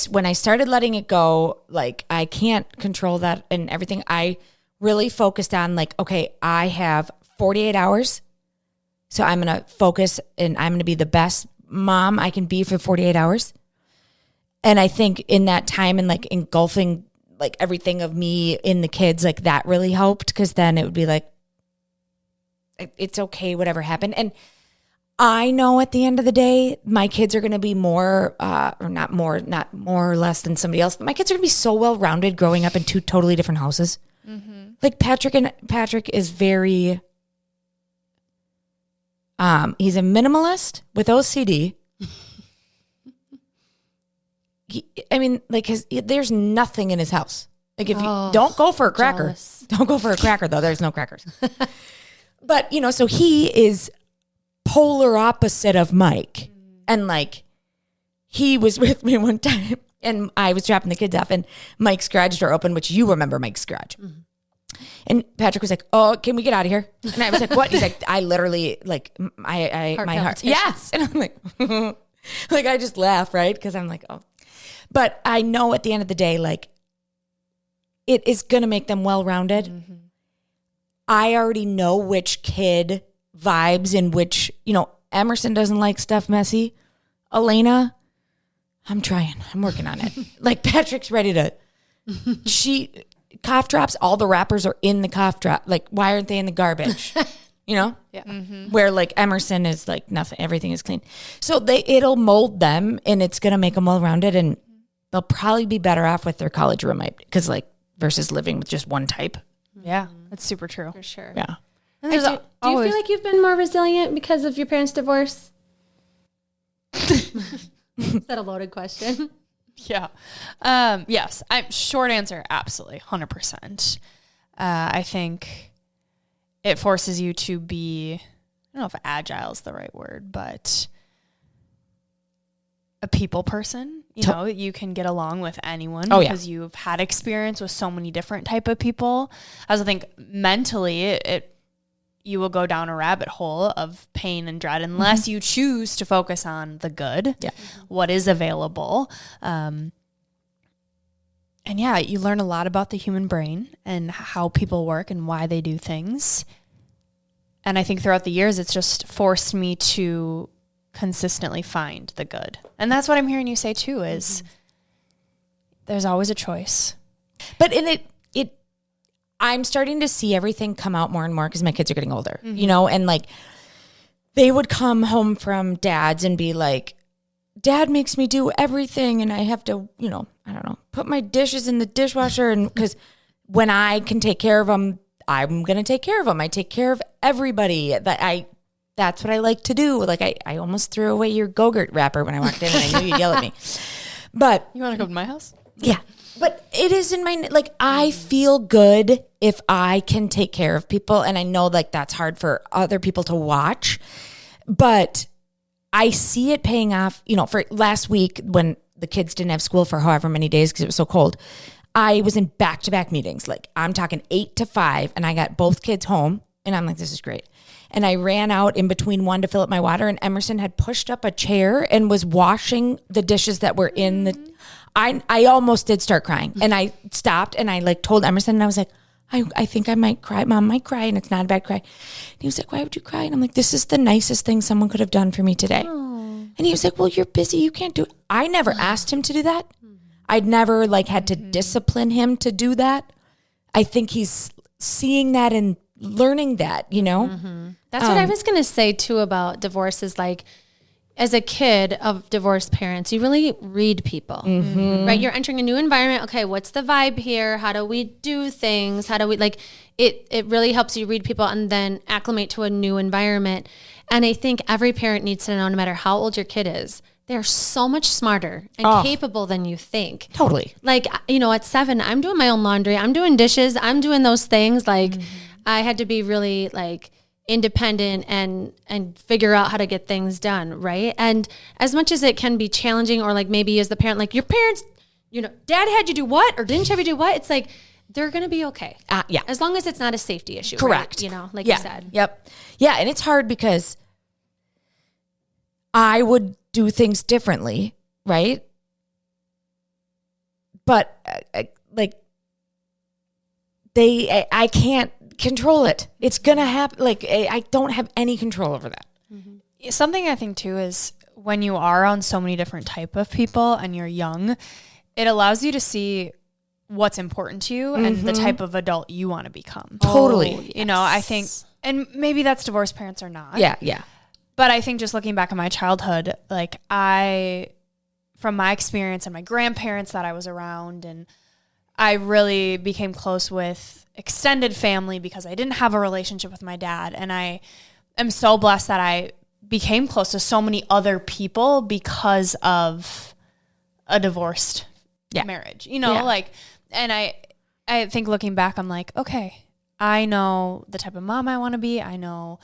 When I started letting it go, like, I can't control that and everything, I really focused on like, okay, I have 48 hours. So I'm going to focus and I'm going to be the best mom I can be for 48 hours. And I think in that time and like engulfing like everything of me in the kids, like that really helped, because then it would be like, it's okay, whatever happened. And I know at the end of the day, my kids are going to be more, or not more or less than somebody else, but my kids are going to be so well-rounded growing up in two totally different houses. Mm-hmm. Like Patrick is very, he's a minimalist with OCD. There's nothing in his house. Like, if you don't go for a cracker, jealous. Don't go for a cracker though. There's no crackers. But, so he is polar opposite of Mike. And like, he was with me one time and I was dropping the kids off and Mike's garage door opened, which you remember Mike's garage. Mm-hmm. And Patrick was like, "Oh, can we get out of here?" And I was like, "What?" He's like, "I literally like my heart." Yes. And I'm like, like, I just laugh, right? Because I'm like, oh. But I know at the end of the day, like, it is going to make them well-rounded. Mm-hmm. I already know which kid vibes and which, Emerson doesn't like stuff messy. Elena, I'm trying. I'm working on it. Like, Patrick's ready to, cough drops, all the wrappers are in the cough drop. Like, why aren't they in the garbage? Yeah. Mm-hmm. Where like Emerson is like nothing, everything is clean. So it'll mold them and it's going to make them well-rounded, and they'll probably be better off with their college roommate, because like, versus living with just one type. Yeah, that's super true. For sure. Yeah. And do you feel like you've been more resilient because of your parents' divorce? Is that a loaded question? Yeah. Yes. Short answer, absolutely, 100%. I think it forces you to be, I don't know if agile is the right word, but a people person. You can get along with anyone because you've had experience with so many different type of people. I also think mentally you will go down a rabbit hole of pain and dread unless you choose to focus on the good, what is available. And you learn a lot about the human brain and how people work and why they do things. And I think throughout the years, it's just forced me to consistently find the good. And that's what I'm hearing you say too, is there's always a choice. But in it I'm starting to see everything come out more and more because my kids are getting older, and like, they would come home from dad's and be like, "Dad makes me do everything and I have to, I don't know, put my dishes in the dishwasher." And because when I can take care of them, I'm going to take care of them. I take care of everybody. That's what I like to do. Like, I almost threw away your Go-Gurt wrapper when I walked in and I knew you'd yell at me. But you want to come to my house? Yeah. But it is in my, like, I feel good if I can take care of people. And I know like that's hard for other people to watch, but I see it paying off, for last week when the kids didn't have school for however many days because it was so cold. I was in back-to-back meetings. Like, I'm talking 8 to 5 and I got both kids home and I'm like, this is great. And I ran out in between one to fill up my water, and Emerson had pushed up a chair and was washing the dishes that were in the, I almost did start crying, and I stopped and I like told Emerson, and I was like, I think I might cry. Mom might cry, and it's not a bad cry. And he was like, why would you cry? And I'm like, this is the nicest thing someone could have done for me today. Aww. And he was like, well, you're busy. You can't do it. I never asked him to do that. I'd never like had to discipline him to do that. I think he's seeing that and learning that, That's what I was going to say too about divorce, is like, as a kid of divorced parents, you really read people, right? You're entering a new environment. Okay, what's the vibe here? How do we do things? How do we like it? It really helps you read people and then acclimate to a new environment. And I think every parent needs to know, no matter how old your kid is, they're so much smarter and capable than you think. Totally. Like, at 7, I'm doing my own laundry. I'm doing dishes. I'm doing those things. Like, I had to be really like independent and figure out how to get things done. Right. And as much as it can be challenging, or like maybe as the parent, like your parents, dad had you do what, or didn't have you do what? It's like, they're going to be okay. Yeah. As long as it's not a safety issue. Correct. Right? Like you said. Yep. Yeah. And it's hard because I would do things differently. Right. But I can't control it. It's going to happen. Like, I don't have any control over that. Mm-hmm. Something I think too is when you are on so many different type of people and you're young, it allows you to see what's important to you and the type of adult you want to become. Totally. I think, and maybe that's divorced parents or not. Yeah. Yeah. But I think just looking back at my childhood, like from my experience and my grandparents that I was around, and I really became close with extended family because I didn't have a relationship with my dad. And I am so blessed that I became close to so many other people because of a divorced marriage, and I think looking back, I'm like, okay, I know the type of mom I want to be. I know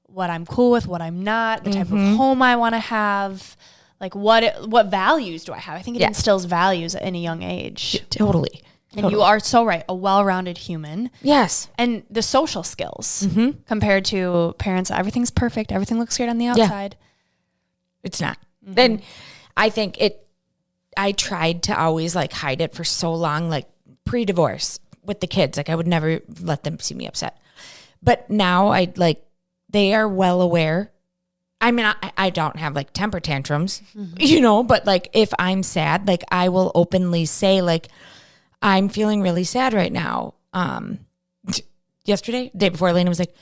what I'm cool with, what I'm not, the type of home I want to have, like what values do I have? I think it instills values at any young age. Totally. And you are so right, a well-rounded human. Yes. And the social skills compared to parents, everything's perfect. Everything looks great on the outside. It's not. Then I think I tried to always like hide it for so long, like pre-divorce with the kids. Like I would never let them see me upset. But now they are well aware. I mean, I don't have like temper tantrums, but like if I'm sad, like I will openly say like, I'm feeling really sad right now. Yesterday, day before, Elena was like,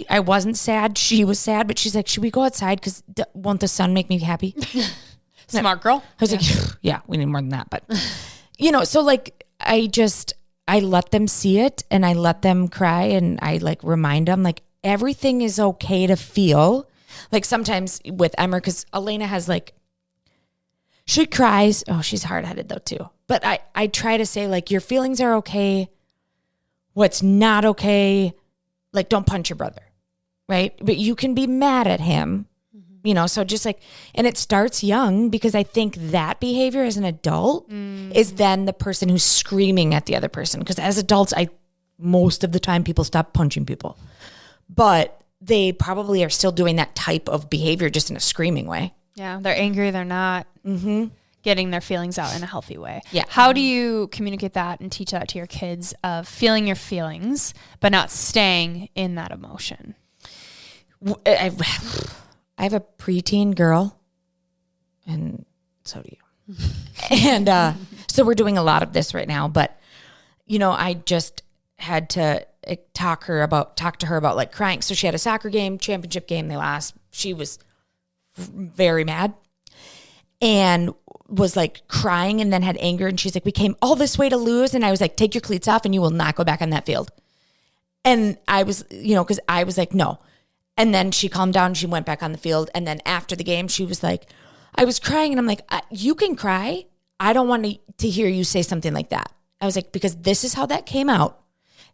I wasn't sad. She was sad, but she's like, should we go outside? Because won't the sun make me happy? Smart girl. I was like, yeah, we need more than that. But, so like, I let them see it and I let them cry and I like remind them like everything is okay to feel. Like sometimes with Emma, because Elena has like, she cries. Oh, she's hard-headed though too. But I try to say like, your feelings are okay. What's not okay, like don't punch your brother, right? But you can be mad at him. So just like, and it starts young because I think that behavior as an adult is then the person who's screaming at the other person. Because as adults, most of the time people stop punching people, but they probably are still doing that type of behavior just in a screaming way. Yeah, they're angry. They're not getting their feelings out in a healthy way. Yeah. How do you communicate that and teach that to your kids of feeling your feelings, but not staying in that emotion? I have a preteen girl, and so do you. And so we're doing a lot of this right now. But, I just had to talk to her about like crying. So she had a soccer game, championship game. They lost. She was very mad and was like crying and then had anger. And she's like, we came all this way to lose. And I was like, take your cleats off and you will not go back on that field. And I was, because I was like, no. And then she calmed down. She went back on the field. And then after the game, she was like, I was crying. And I'm like, you can cry. I don't want to hear you say something like that. I was like, because this is how that came out.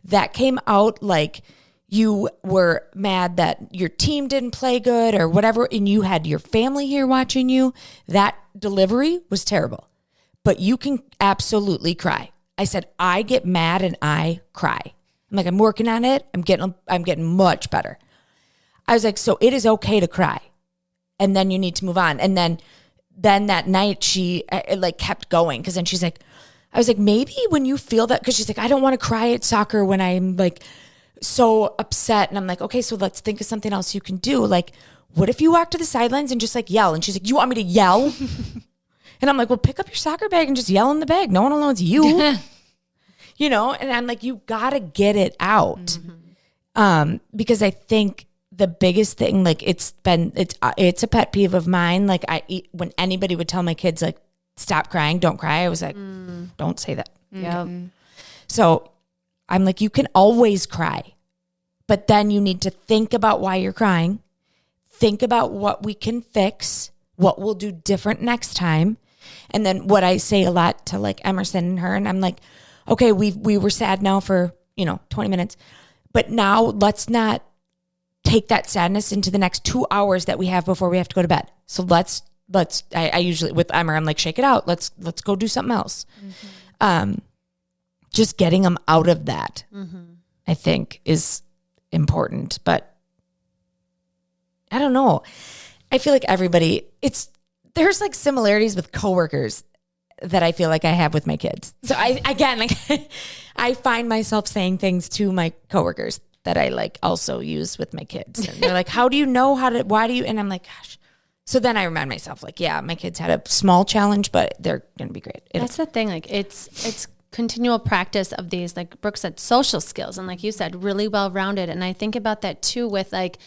That came out like you were mad that your team didn't play good or whatever. And you had your family here watching you. That delivery was terrible. But you can absolutely cry. I said, I get mad and I cry. I'm like, I'm working on it. I'm getting much better. I was like, so it is okay to cry. And then you need to move on. And then that night she like kept going. Cause then she's like, I was like, maybe when you feel that, cause she's like, I don't want to cry at soccer when I'm like so upset. And I'm like, okay, so let's think of something else you can do. Like, what if you walk to the sidelines and just like yell? And she's like, you want me to yell? And I'm like, well, pick up your soccer bag and just yell in the bag. No one will know it's you. And I'm like, you gotta get it out. Because I think the biggest thing, like it's a pet peeve of mine. Like when anybody would tell my kids like, stop crying, don't cry. I was like, don't say that. Yeah. So I'm like, you can always cry, but then you need to think about why you're crying. Think about what we can fix what we'll do different next time. And then what I say a lot to like Emerson and her, and I'm like, okay, we were sad now for, 20 minutes, but now let's not take that sadness into the next 2 hours that we have before we have to go to bed. So I usually with Emmer, I'm like, shake it out. Let's go do something else. Just getting them out of that, I think is important, but I don't know. I feel like there's like similarities with coworkers that I feel like I have with my kids. So I find myself saying things to my coworkers that I like also use with my kids. And they're like, why do you? And I'm like, gosh. So then I remind myself like, yeah, my kids had a small challenge, but they're going to be great. That's the thing. Like it's continual practice of these, like Brooke said, social skills. And like you said, really well-rounded. And I think about that too with like,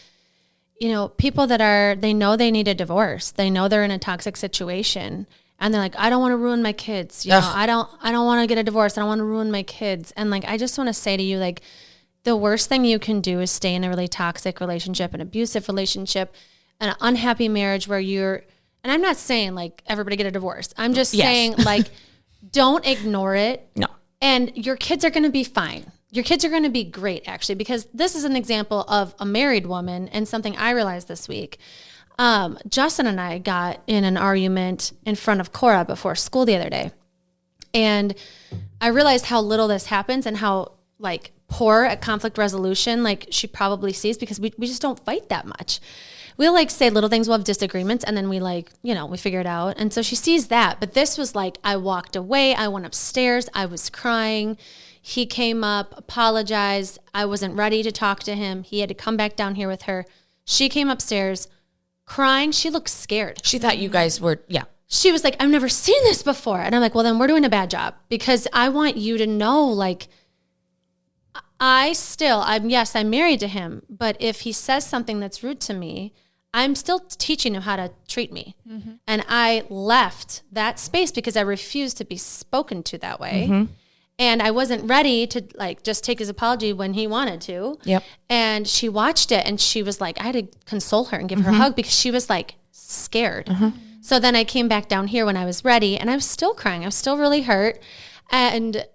people they know they need a divorce. They know they're in a toxic situation and they're like, I don't want to ruin my kids. I don't want to get a divorce. I don't want to ruin my kids. And like, I just want to say to you, like, the worst thing you can do is stay in a really toxic relationship, an abusive relationship, an unhappy marriage where and I'm not saying like everybody get a divorce. I'm just saying like, don't ignore it. No. And your kids are going to be fine. Your kids are going to be great, actually, because this is an example of a married woman and something I realized this week. Justin and I got in an argument in front of Cora before school the other day. And I realized how little this happens and how like poor at conflict resolution like she probably sees, because we just don't fight that much. We'll like say little things, we'll have disagreements, and then we like, we figure it out. And so she sees that. But this was like, I walked away, I went upstairs, I was crying. He came up, apologized. I wasn't ready to talk to him. He had to come back down here with her. She came upstairs crying. She looked scared. She thought you guys were, She was like, I've never seen this before. And I'm like, well, then we're doing a bad job, because I want you to know, like, I'm married to him, but if he says something that's rude to me, I'm still teaching him how to treat me. Mm-hmm. And I left that space because I refused to be spoken to that way. Mm-hmm. And I wasn't ready to like just take his apology when he wanted to. Yep. And she watched it and she was like, I had to console her and give her a hug because she was like scared. Mm-hmm. So then I came back down here when I was ready and I was still crying. I was still really hurt. And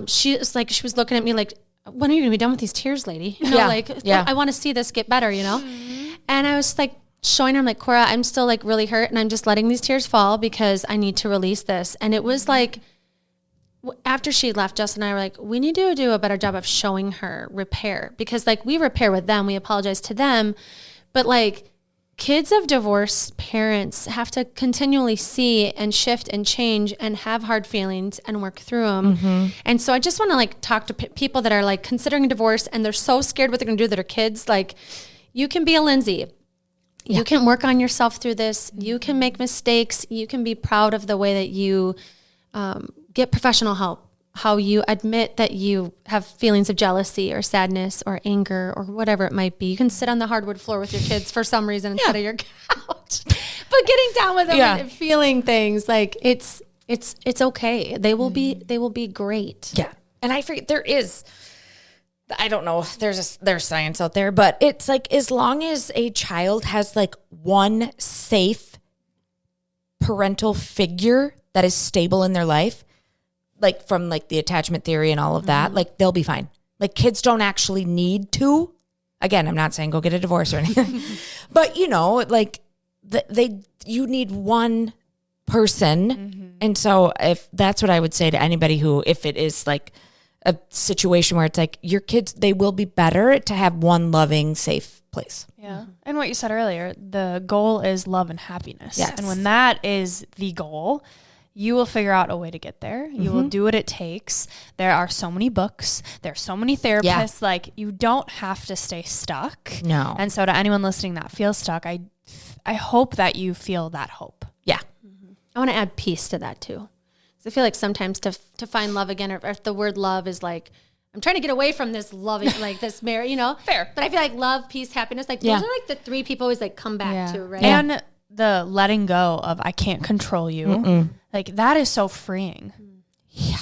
she was looking at me like, when are you going to be done with these tears, lady? I want to see this get better, Mm-hmm. And I was like showing her, I'm like, Cora, I'm still like really hurt and I'm just letting these tears fall because I need to release this. And it was like, after she left, Justin and I were like, we need to do a better job of showing her repair, because like we repair with them, we apologize to them, but like kids of divorced parents have to continually see and shift and change and have hard feelings and work through them. Mm-hmm. And so I just want to like talk to people that are like considering a divorce and they're so scared what they're going to do to their kids. Like, you can be a Lindsey. Yeah. You can work on yourself through this. You can make mistakes. You can be proud of the way that you get professional help, how you admit that you have feelings of jealousy or sadness or anger or whatever it might be. You can sit on the hardwood floor with your kids for some reason instead of your couch. But getting down with them and feeling things, like it's okay. They will be great. Yeah. And I forget, I don't know, there's science out there, but it's like, as long as a child has like one safe parental figure that is stable in their life, like from like the attachment theory and all of that, like they'll be fine. Like kids don't actually need to. Again, I'm not saying go get a divorce or anything, but like you need one person. Mm-hmm. And so if that's what I would say to anybody who, if it is like a situation where it's like your kids, they will be better to have one loving, safe place. Yeah. And what you said earlier, the goal is love and happiness. Yes. And when that is the goal, you will figure out a way to get there. You will do what it takes. There are so many books. There are so many therapists. Yeah. Like, you don't have to stay stuck. No. And so to anyone listening that feels stuck, I hope that you feel that hope. Yeah. Mm-hmm. I want to add peace to that too. Because I feel like sometimes to find love again, or if the word love is like, I'm trying to get away from this loving, like this marriage, Fair. But I feel like love, peace, happiness, like those are like the three people always like come back to, right? And the letting go of I can't control you. Mm-mm. Like that is so freeing. Yeah.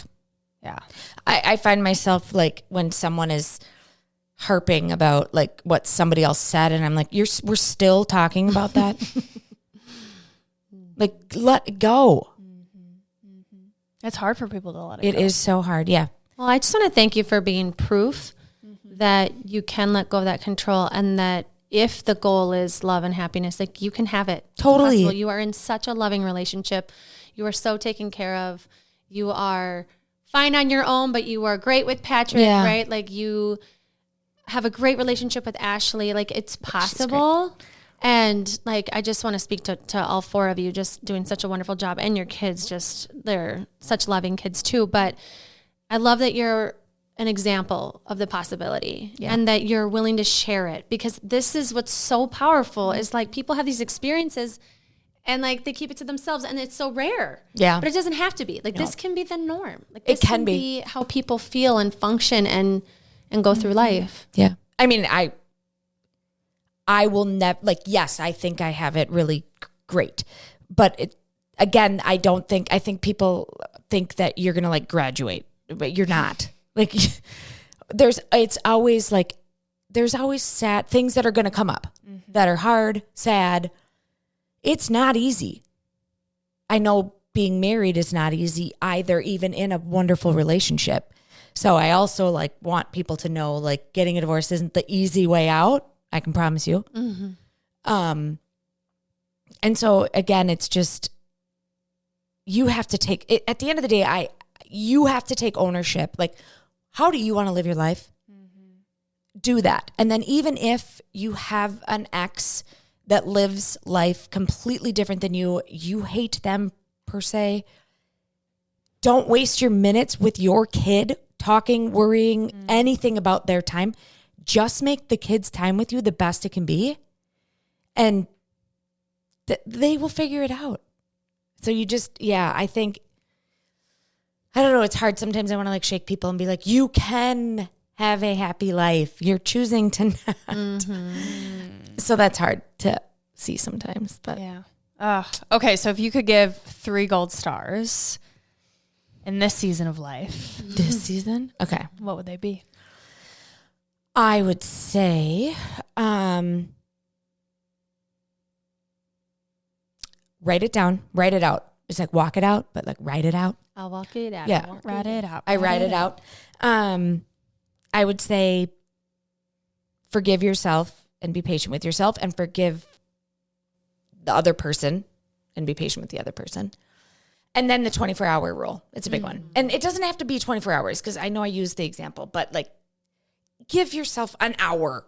Yeah. I find myself like when someone is harping about like what somebody else said and I'm like, we're still talking about that. Like, let it go. It's hard for people to let It go. is so hard. Yeah. Well, I just want to thank you for being proof that you can let go of that control, and that if the goal is love and happiness, like, you can have it. It's Totally. possible. You are in such a loving relationship. You are so taken care of. You are fine on your own, but you are great with Patrick, Yeah. right? Like, you have a great relationship with Ashley. Like, it's possible. And like, I just want to speak to all four of you, just doing such a wonderful job, and your kids, just, they're such loving kids too. But I love that you're an example of the possibility, and that you're willing to share it, because this is what's so powerful is like, people have these experiences and like they keep it to themselves, and it's so rare. Yeah. But it doesn't have to be. Like, this can be the norm. Like, It this can be. how people feel and function and go through life. Yeah. I mean, I will never, like, yes, I think I have it really great. But again, I think people think that you're going to like graduate, but you're not. Like, there's always sad things that are going to come up that are hard, sad. It's not easy. I know being married is not easy either, even in a wonderful relationship. So I also like want people to know, like, getting a divorce isn't the easy way out. I can promise you. And so again, it's just, you have to take it at the end of the day. You have to take ownership. Like, how do you want to live your life? Do that. And then even if you have an ex that lives life completely different than you hate them per se, don't waste your minutes with your kid talking, worrying, anything about their time. Just make the kids' time with you the best it can be, and they will figure it out. So you just, I think, I don't know, it's hard. Sometimes I want to like shake people and be like, you can have a happy life. You're choosing to not. So that's hard to see sometimes. But yeah. Okay, so if you could give 3 gold stars in this season of life, this season, okay, what would they be? I would say, write it down, write it out. It's like walk it out, but like write it out. I'll walk it out. Yeah. Write it out. I write it out. I would say forgive yourself and be patient with yourself, and forgive the other person and be patient with the other person. And then the 24-hour rule. It's a big one. And it doesn't have to be 24 hours, because I know I used the example, but like, give yourself an hour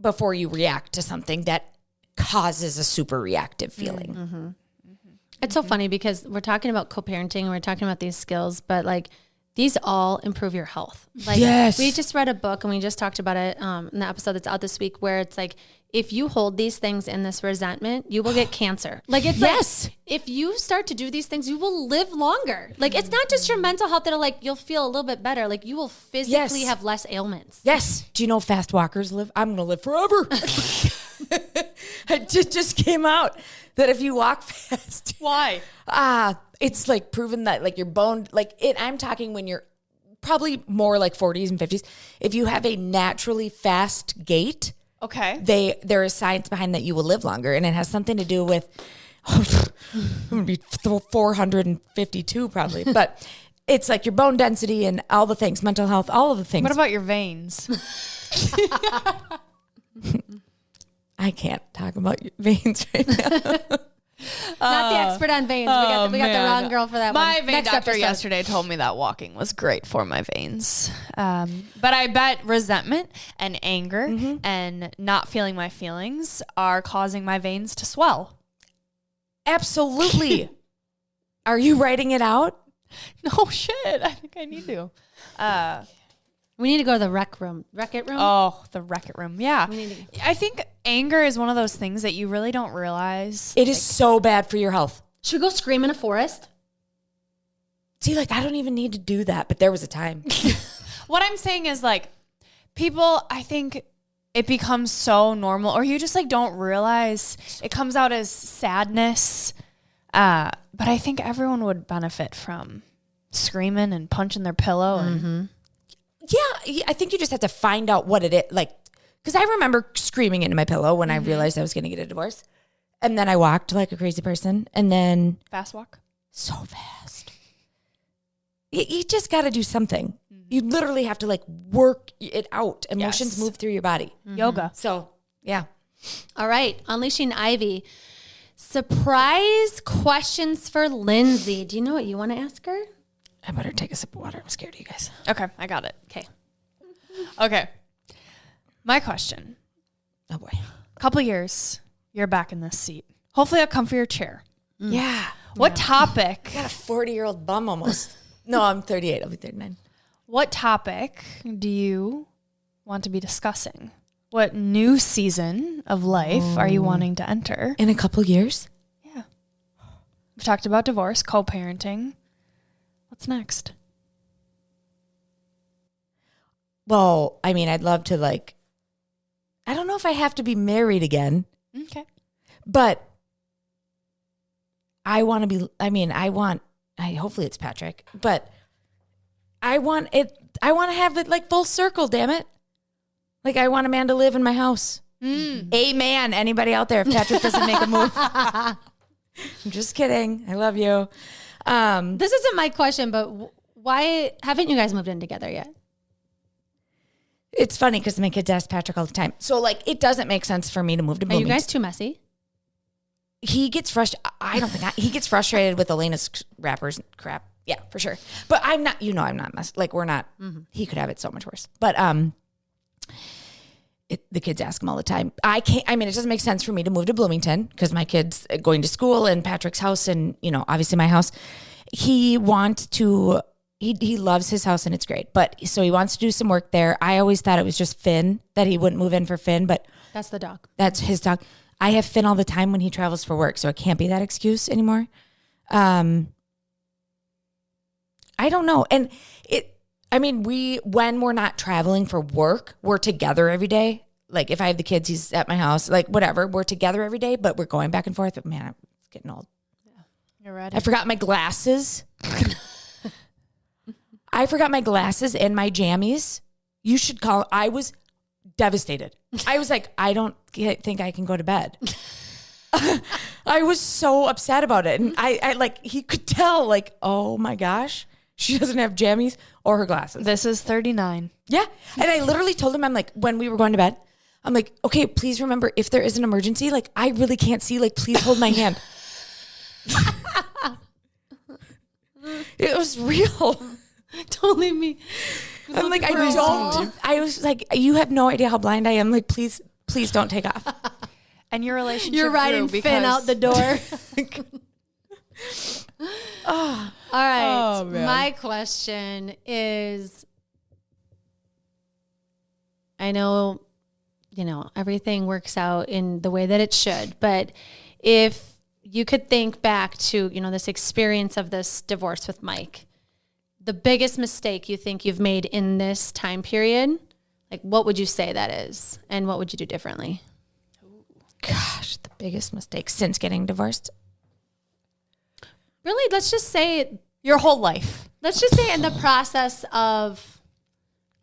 before you react to something that causes a super reactive feeling. It's so funny because we're talking about co-parenting and we're talking about these skills, but like, these all improve your health. Like, Yes. we just read a book and we just talked about it in the episode that's out this week, where it's like, if you hold these things in this resentment, you will get cancer. Like, it's like, if you start to do these things, you will live longer. Like, it's not just your mental health that'll like, you'll feel a little bit better. Like, you will physically have less ailments. Yes. Do you know fast walkers live? I'm going to live forever. It just came out that if you walk fast. Why? It's like proven that like your bone, like it, I'm talking when you're probably more like 40s and 50s. If you have a naturally fast gait, okay, there is science behind that you will live longer, and it has something to do with, I'm going to be 452 probably, but it's like your bone density and all the things, mental health, all of the things. What about your veins? I can't talk about your veins right now. Not the expert on veins. We got the wrong girl for that one. My vein Next doctor episode. yesterday told me that walking was great for my veins. But I bet resentment and anger and not feeling my feelings are causing my veins to swell. Absolutely. Are you writing it out? No shit. I think I need to. We need to go to the rec room. Wreck-It room? Oh, the Wreck-It room. Yeah. We need I think anger is one of those things that you really don't realize. It is so bad for your health. Should we go scream in a forest? See, like, I don't even need to do that, but there was a time. What I'm saying is, like, people, I think it becomes so normal, or you just like don't realize it comes out as sadness. But I think everyone would benefit from screaming and punching their pillow. And Yeah, I think you just have to find out what it is. Like, because I remember screaming into my pillow when I realized I was going to get a divorce. And then I walked like a crazy person. And then Fast walk. so fast. You just got to do something. You literally have to like work it out. Emotions move through your body. Yoga. So, yeah. All right, Unleashing Ivy. Surprise questions for Lindsey. Do you know what you want to ask her? I better take a sip of water. I'm scared of you guys. Okay, I got it. Okay. Okay. My question. Oh, boy. A couple years, you're back in this seat. Hopefully a comfier chair. Yeah. What topic? I got a 40-year-old bum almost. No, I'm 38. I'll be 39. What topic do you want to be discussing? What new season of life are you wanting to enter? In a couple years? Yeah. We've talked about divorce, co-parenting. What's next? Well, I mean, I'd love to like, I don't know if I have to be married again, Okay. but I want to be, hopefully it's Patrick, but I want to have it like full circle, damn it. Like I want a man to live in my house. Amen. Anybody out there, if Patrick doesn't make a move. I'm just kidding. I love you. This isn't my question, but why haven't you guys moved in together yet? It's funny because my kids ask Patrick all the time. So like, it doesn't make sense for me to move to Are Bloomington. you guys too messy? He gets frustrated. He gets frustrated with Elena's rappers and crap. Yeah, for sure. But I'm not, I'm not like, we're not, he could have it so much worse. But, the kids ask him all the time. It doesn't make sense for me to move to Bloomington because my kid's going to school and Patrick's house and, obviously my house. He wants to, he loves his house and it's great. But so he wants to do some work there. I always thought it was just Finn that he wouldn't move in for Finn, but That's the dog. that's his dog. I have Finn all the time when he travels for work, so it can't be that excuse anymore. I don't know. And when we're not traveling for work, we're together every day. Like if I have the kids, he's at my house, like whatever, we're together every day, but we're going back and forth. But man, it's getting old. You're ready. I forgot my glasses. I forgot my glasses and my jammies. You should call. I was devastated. I was like, I don't think I can go to bed. I was so upset about it. And I like, he could tell like, oh my gosh, she doesn't have jammies or her glasses. This is 39. Yeah. And I literally told him, I'm like, when we were going to bed, I'm like, okay, please remember if there is an emergency, like I really can't see, like please hold my hand. It was real. Don't leave me. I'm like, I was like, you have no idea how blind I am. Like, please don't take off. And your relationship You're riding grew Finn out the door. Oh, All right. Oh, man. My question is, I know, everything works out in the way that it should, but if you could think back to, this experience of this divorce with Mike, the biggest mistake you think you've made in this time period, like what would you say that is? And what would you do differently? gosh, the biggest mistake since getting divorced. Really, let's just say Your whole life. Let's just say in the process of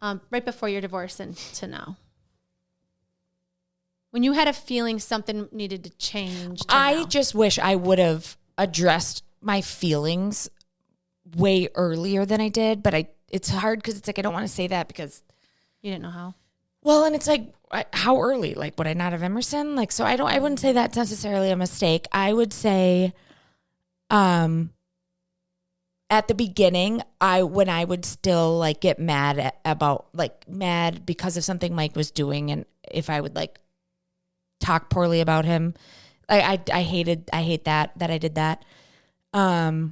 right before your divorce and to now. When you had a feeling something needed to change. I just wish I would have addressed my feelings way earlier than I did, but it's hard because it's like I don't want to say that because you didn't know how. Well, and it's like how early? Like would I not have Emerson? Like so I wouldn't say that's necessarily a mistake. I would say at the beginning, when I would still like get mad mad because of something Mike was doing, and if I would like talk poorly about him, I hate that I did that. And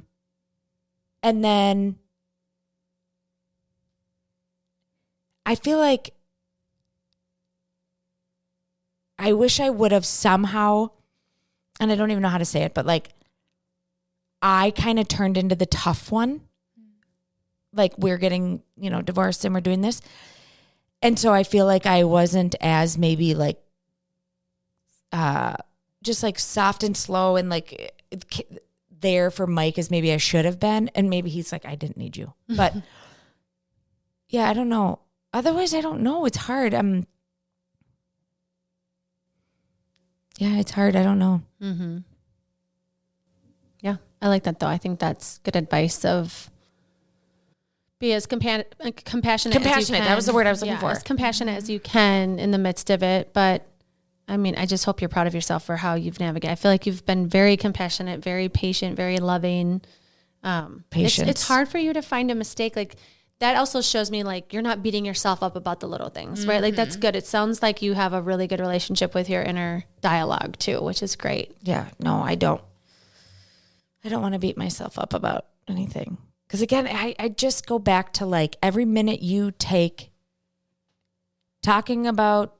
then I feel like I wish I would have somehow, and I don't even know how to say it, but like I kind of turned into the tough one. Like we're getting, divorced and we're doing this. And so I feel like I wasn't as maybe like, just like soft and slow and like there for Mike as maybe I should have been. And maybe he's like, I didn't need you. But yeah, I don't know. Otherwise, I don't know. It's hard. Yeah, it's hard. I don't know. Mm-hmm. Yeah, I like that though. I think that's good advice of be as compassionate as you can. That was the word I was looking for. As compassionate as you can in the midst of it. But I mean, I just hope you're proud of yourself for how you've navigated. I feel like you've been very compassionate, very patient, very loving. Patience. It's hard for you to find a mistake. Like that also shows me like you're not beating yourself up about the little things, right? Like that's good. It sounds like you have a really good relationship with your inner dialogue too, which is great. Yeah, no, I don't want to beat myself up about anything. Because again, I just go back to like every minute you take talking about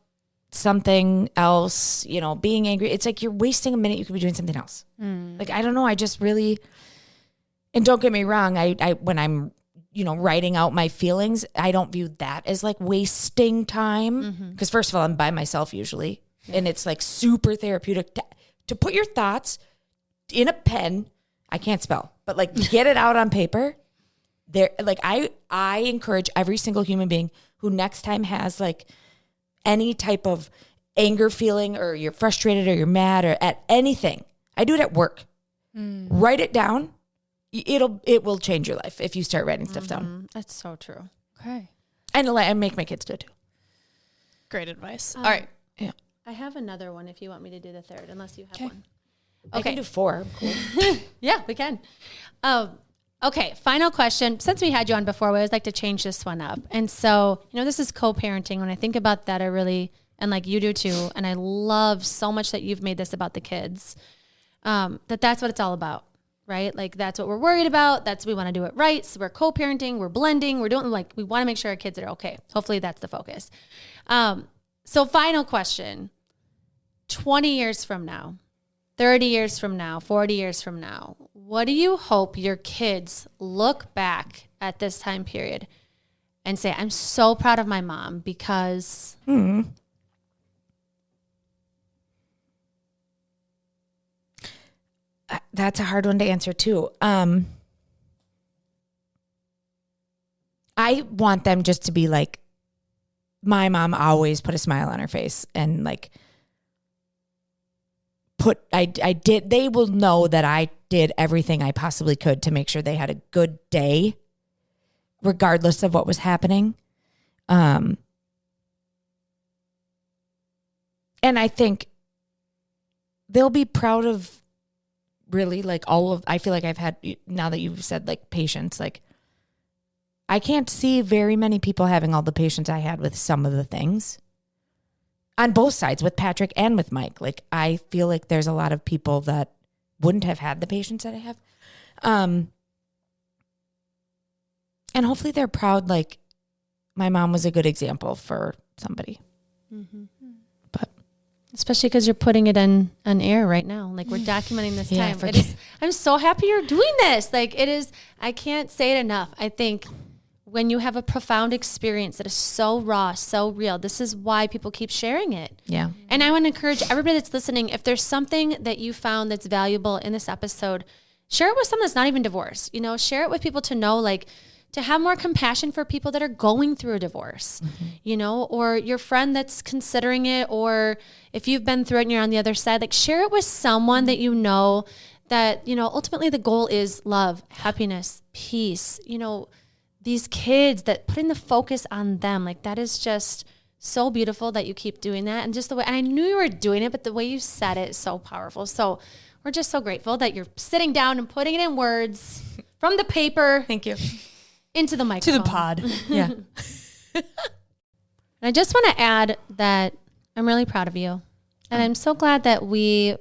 something else, you know, being angry, it's like you're wasting a minute. You could be doing something else. Like, I don't know. I just really, and don't get me wrong. I when I'm, you know, writing out my feelings, I don't view that as like wasting time. Because first of all, I'm by myself usually. And it's like super therapeutic to put your thoughts in a pen. I can't spell, but like get it out on paper. There, like I encourage every single human being who next time has like any type of anger feeling or you're frustrated or you're mad or at anything. I do it at work. Write it down. It will change your life if you start writing stuff down. That's so true. Okay. And I make my kids do it too. Great advice. All right. Yeah. I have another one if you want me to do the third, unless you have one. I can do 4. Cool. Yeah, we can. Okay, final question. Since we had you on before, we always like to change this one up. And so, you know, this is co-parenting. When I think about that, I really, and like you do too, and I love so much that you've made this about the kids, that's what it's all about, right? Like that's what we're worried about. We want to do it right. So we're co-parenting, we're blending, we're doing like, we want to make sure our kids are okay. Hopefully that's the focus. So final question, 20 years from now, 30 years from now, 40 years from now, what do you hope your kids look back at this time period and say, I'm so proud of my mom because... That's a hard one to answer too. I want them just to be like, my mom always put a smile on her face and like they will know that I did everything I possibly could to make sure they had a good day, regardless of what was happening. And I think they'll be proud of really like I feel like I've had, now that you've said like patience, like I can't see very many people having all the patience I had with some of the things. On both sides, with Patrick and with Mike. Like, I feel like there's a lot of people that wouldn't have had the patience that I have. And hopefully they're proud, like, my mom was a good example for somebody. But especially because you're putting it on air right now. Like, we're documenting this time. I'm so happy you're doing this. Like, it is, I can't say it enough. I think when you have a profound experience that is so raw, so real, this is why people keep sharing it. Yeah. And I want to encourage everybody that's listening, if there's something that you found that's valuable in this episode, share it with someone that's not even divorced. You know, share it with people to know, like, to have more compassion for people that are going through a divorce, you know, or your friend that's considering it, or if you've been through it and you're on the other side, like share it with someone that you know that, you know, ultimately the goal is love, happiness, peace, you know, these kids, that putting the focus on them, like that is just so beautiful that you keep doing that. And just the way, and I knew you were doing it, but the way you said it is so powerful. So we're just so grateful that you're sitting down and putting it in words from the paper. Thank you. Into the microphone. To the pod. Yeah. And I just want to add that I'm really proud of you. And I'm so glad that we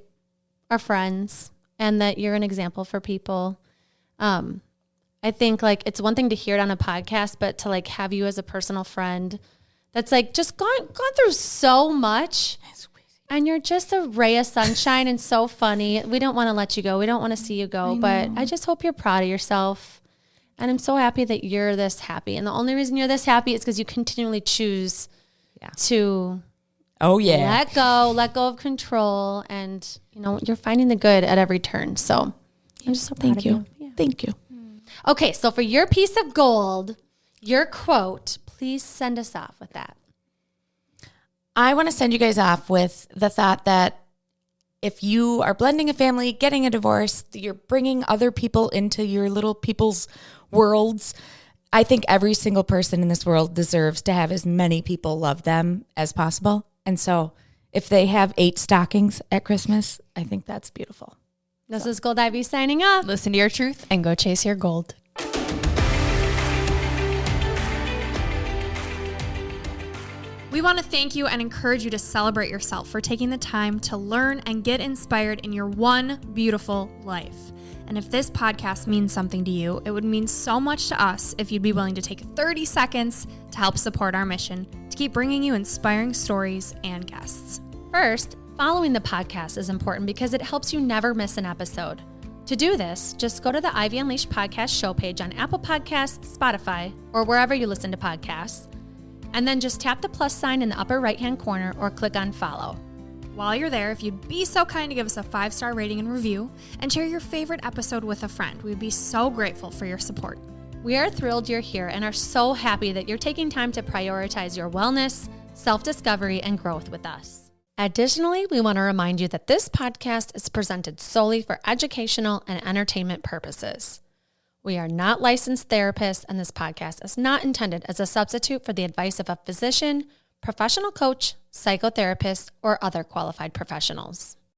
are friends and that you're an example for people. I think like it's one thing to hear it on a podcast, but to like have you as a personal friend that's like just gone through so much. And you're just a ray of sunshine and so funny. We don't want to let you go. We don't want to see you go, but I just hope you're proud of yourself. And I'm so happy that you're this happy. And the only reason you're this happy is because you continually choose to let go of control. And, you know, you're finding the good at every turn. So I'm just so proud of you. Yeah. Thank you. Okay, so for your piece of gold, your quote, please send us off with that. I want to send you guys off with the thought that if you are blending a family, getting a divorce, you're bringing other people into your little people's worlds. I think every single person in this world deserves to have as many people love them as possible. And so if they have 8 stockings at Christmas, I think that's beautiful. This is Gold Ivy signing off. Listen to your truth and go chase your gold. We want to thank you and encourage you to celebrate yourself for taking the time to learn and get inspired in your one beautiful life. And if this podcast means something to you, it would mean so much to us if you'd be willing to take 30 seconds to help support our mission to keep bringing you inspiring stories and guests. First, following the podcast is important because it helps you never miss an episode. To do this, just go to the Ivy Unleashed podcast show page on Apple Podcasts, Spotify, or wherever you listen to podcasts, and then just tap the plus sign in the upper right-hand corner or click on follow. While you're there, if you'd be so kind to give us a 5-star rating and review and share your favorite episode with a friend, we'd be so grateful for your support. We are thrilled you're here and are so happy that you're taking time to prioritize your wellness, self-discovery, and growth with us. Additionally, we want to remind you that this podcast is presented solely for educational and entertainment purposes. We are not licensed therapists, and this podcast is not intended as a substitute for the advice of a physician, professional coach, psychotherapist, or other qualified professionals.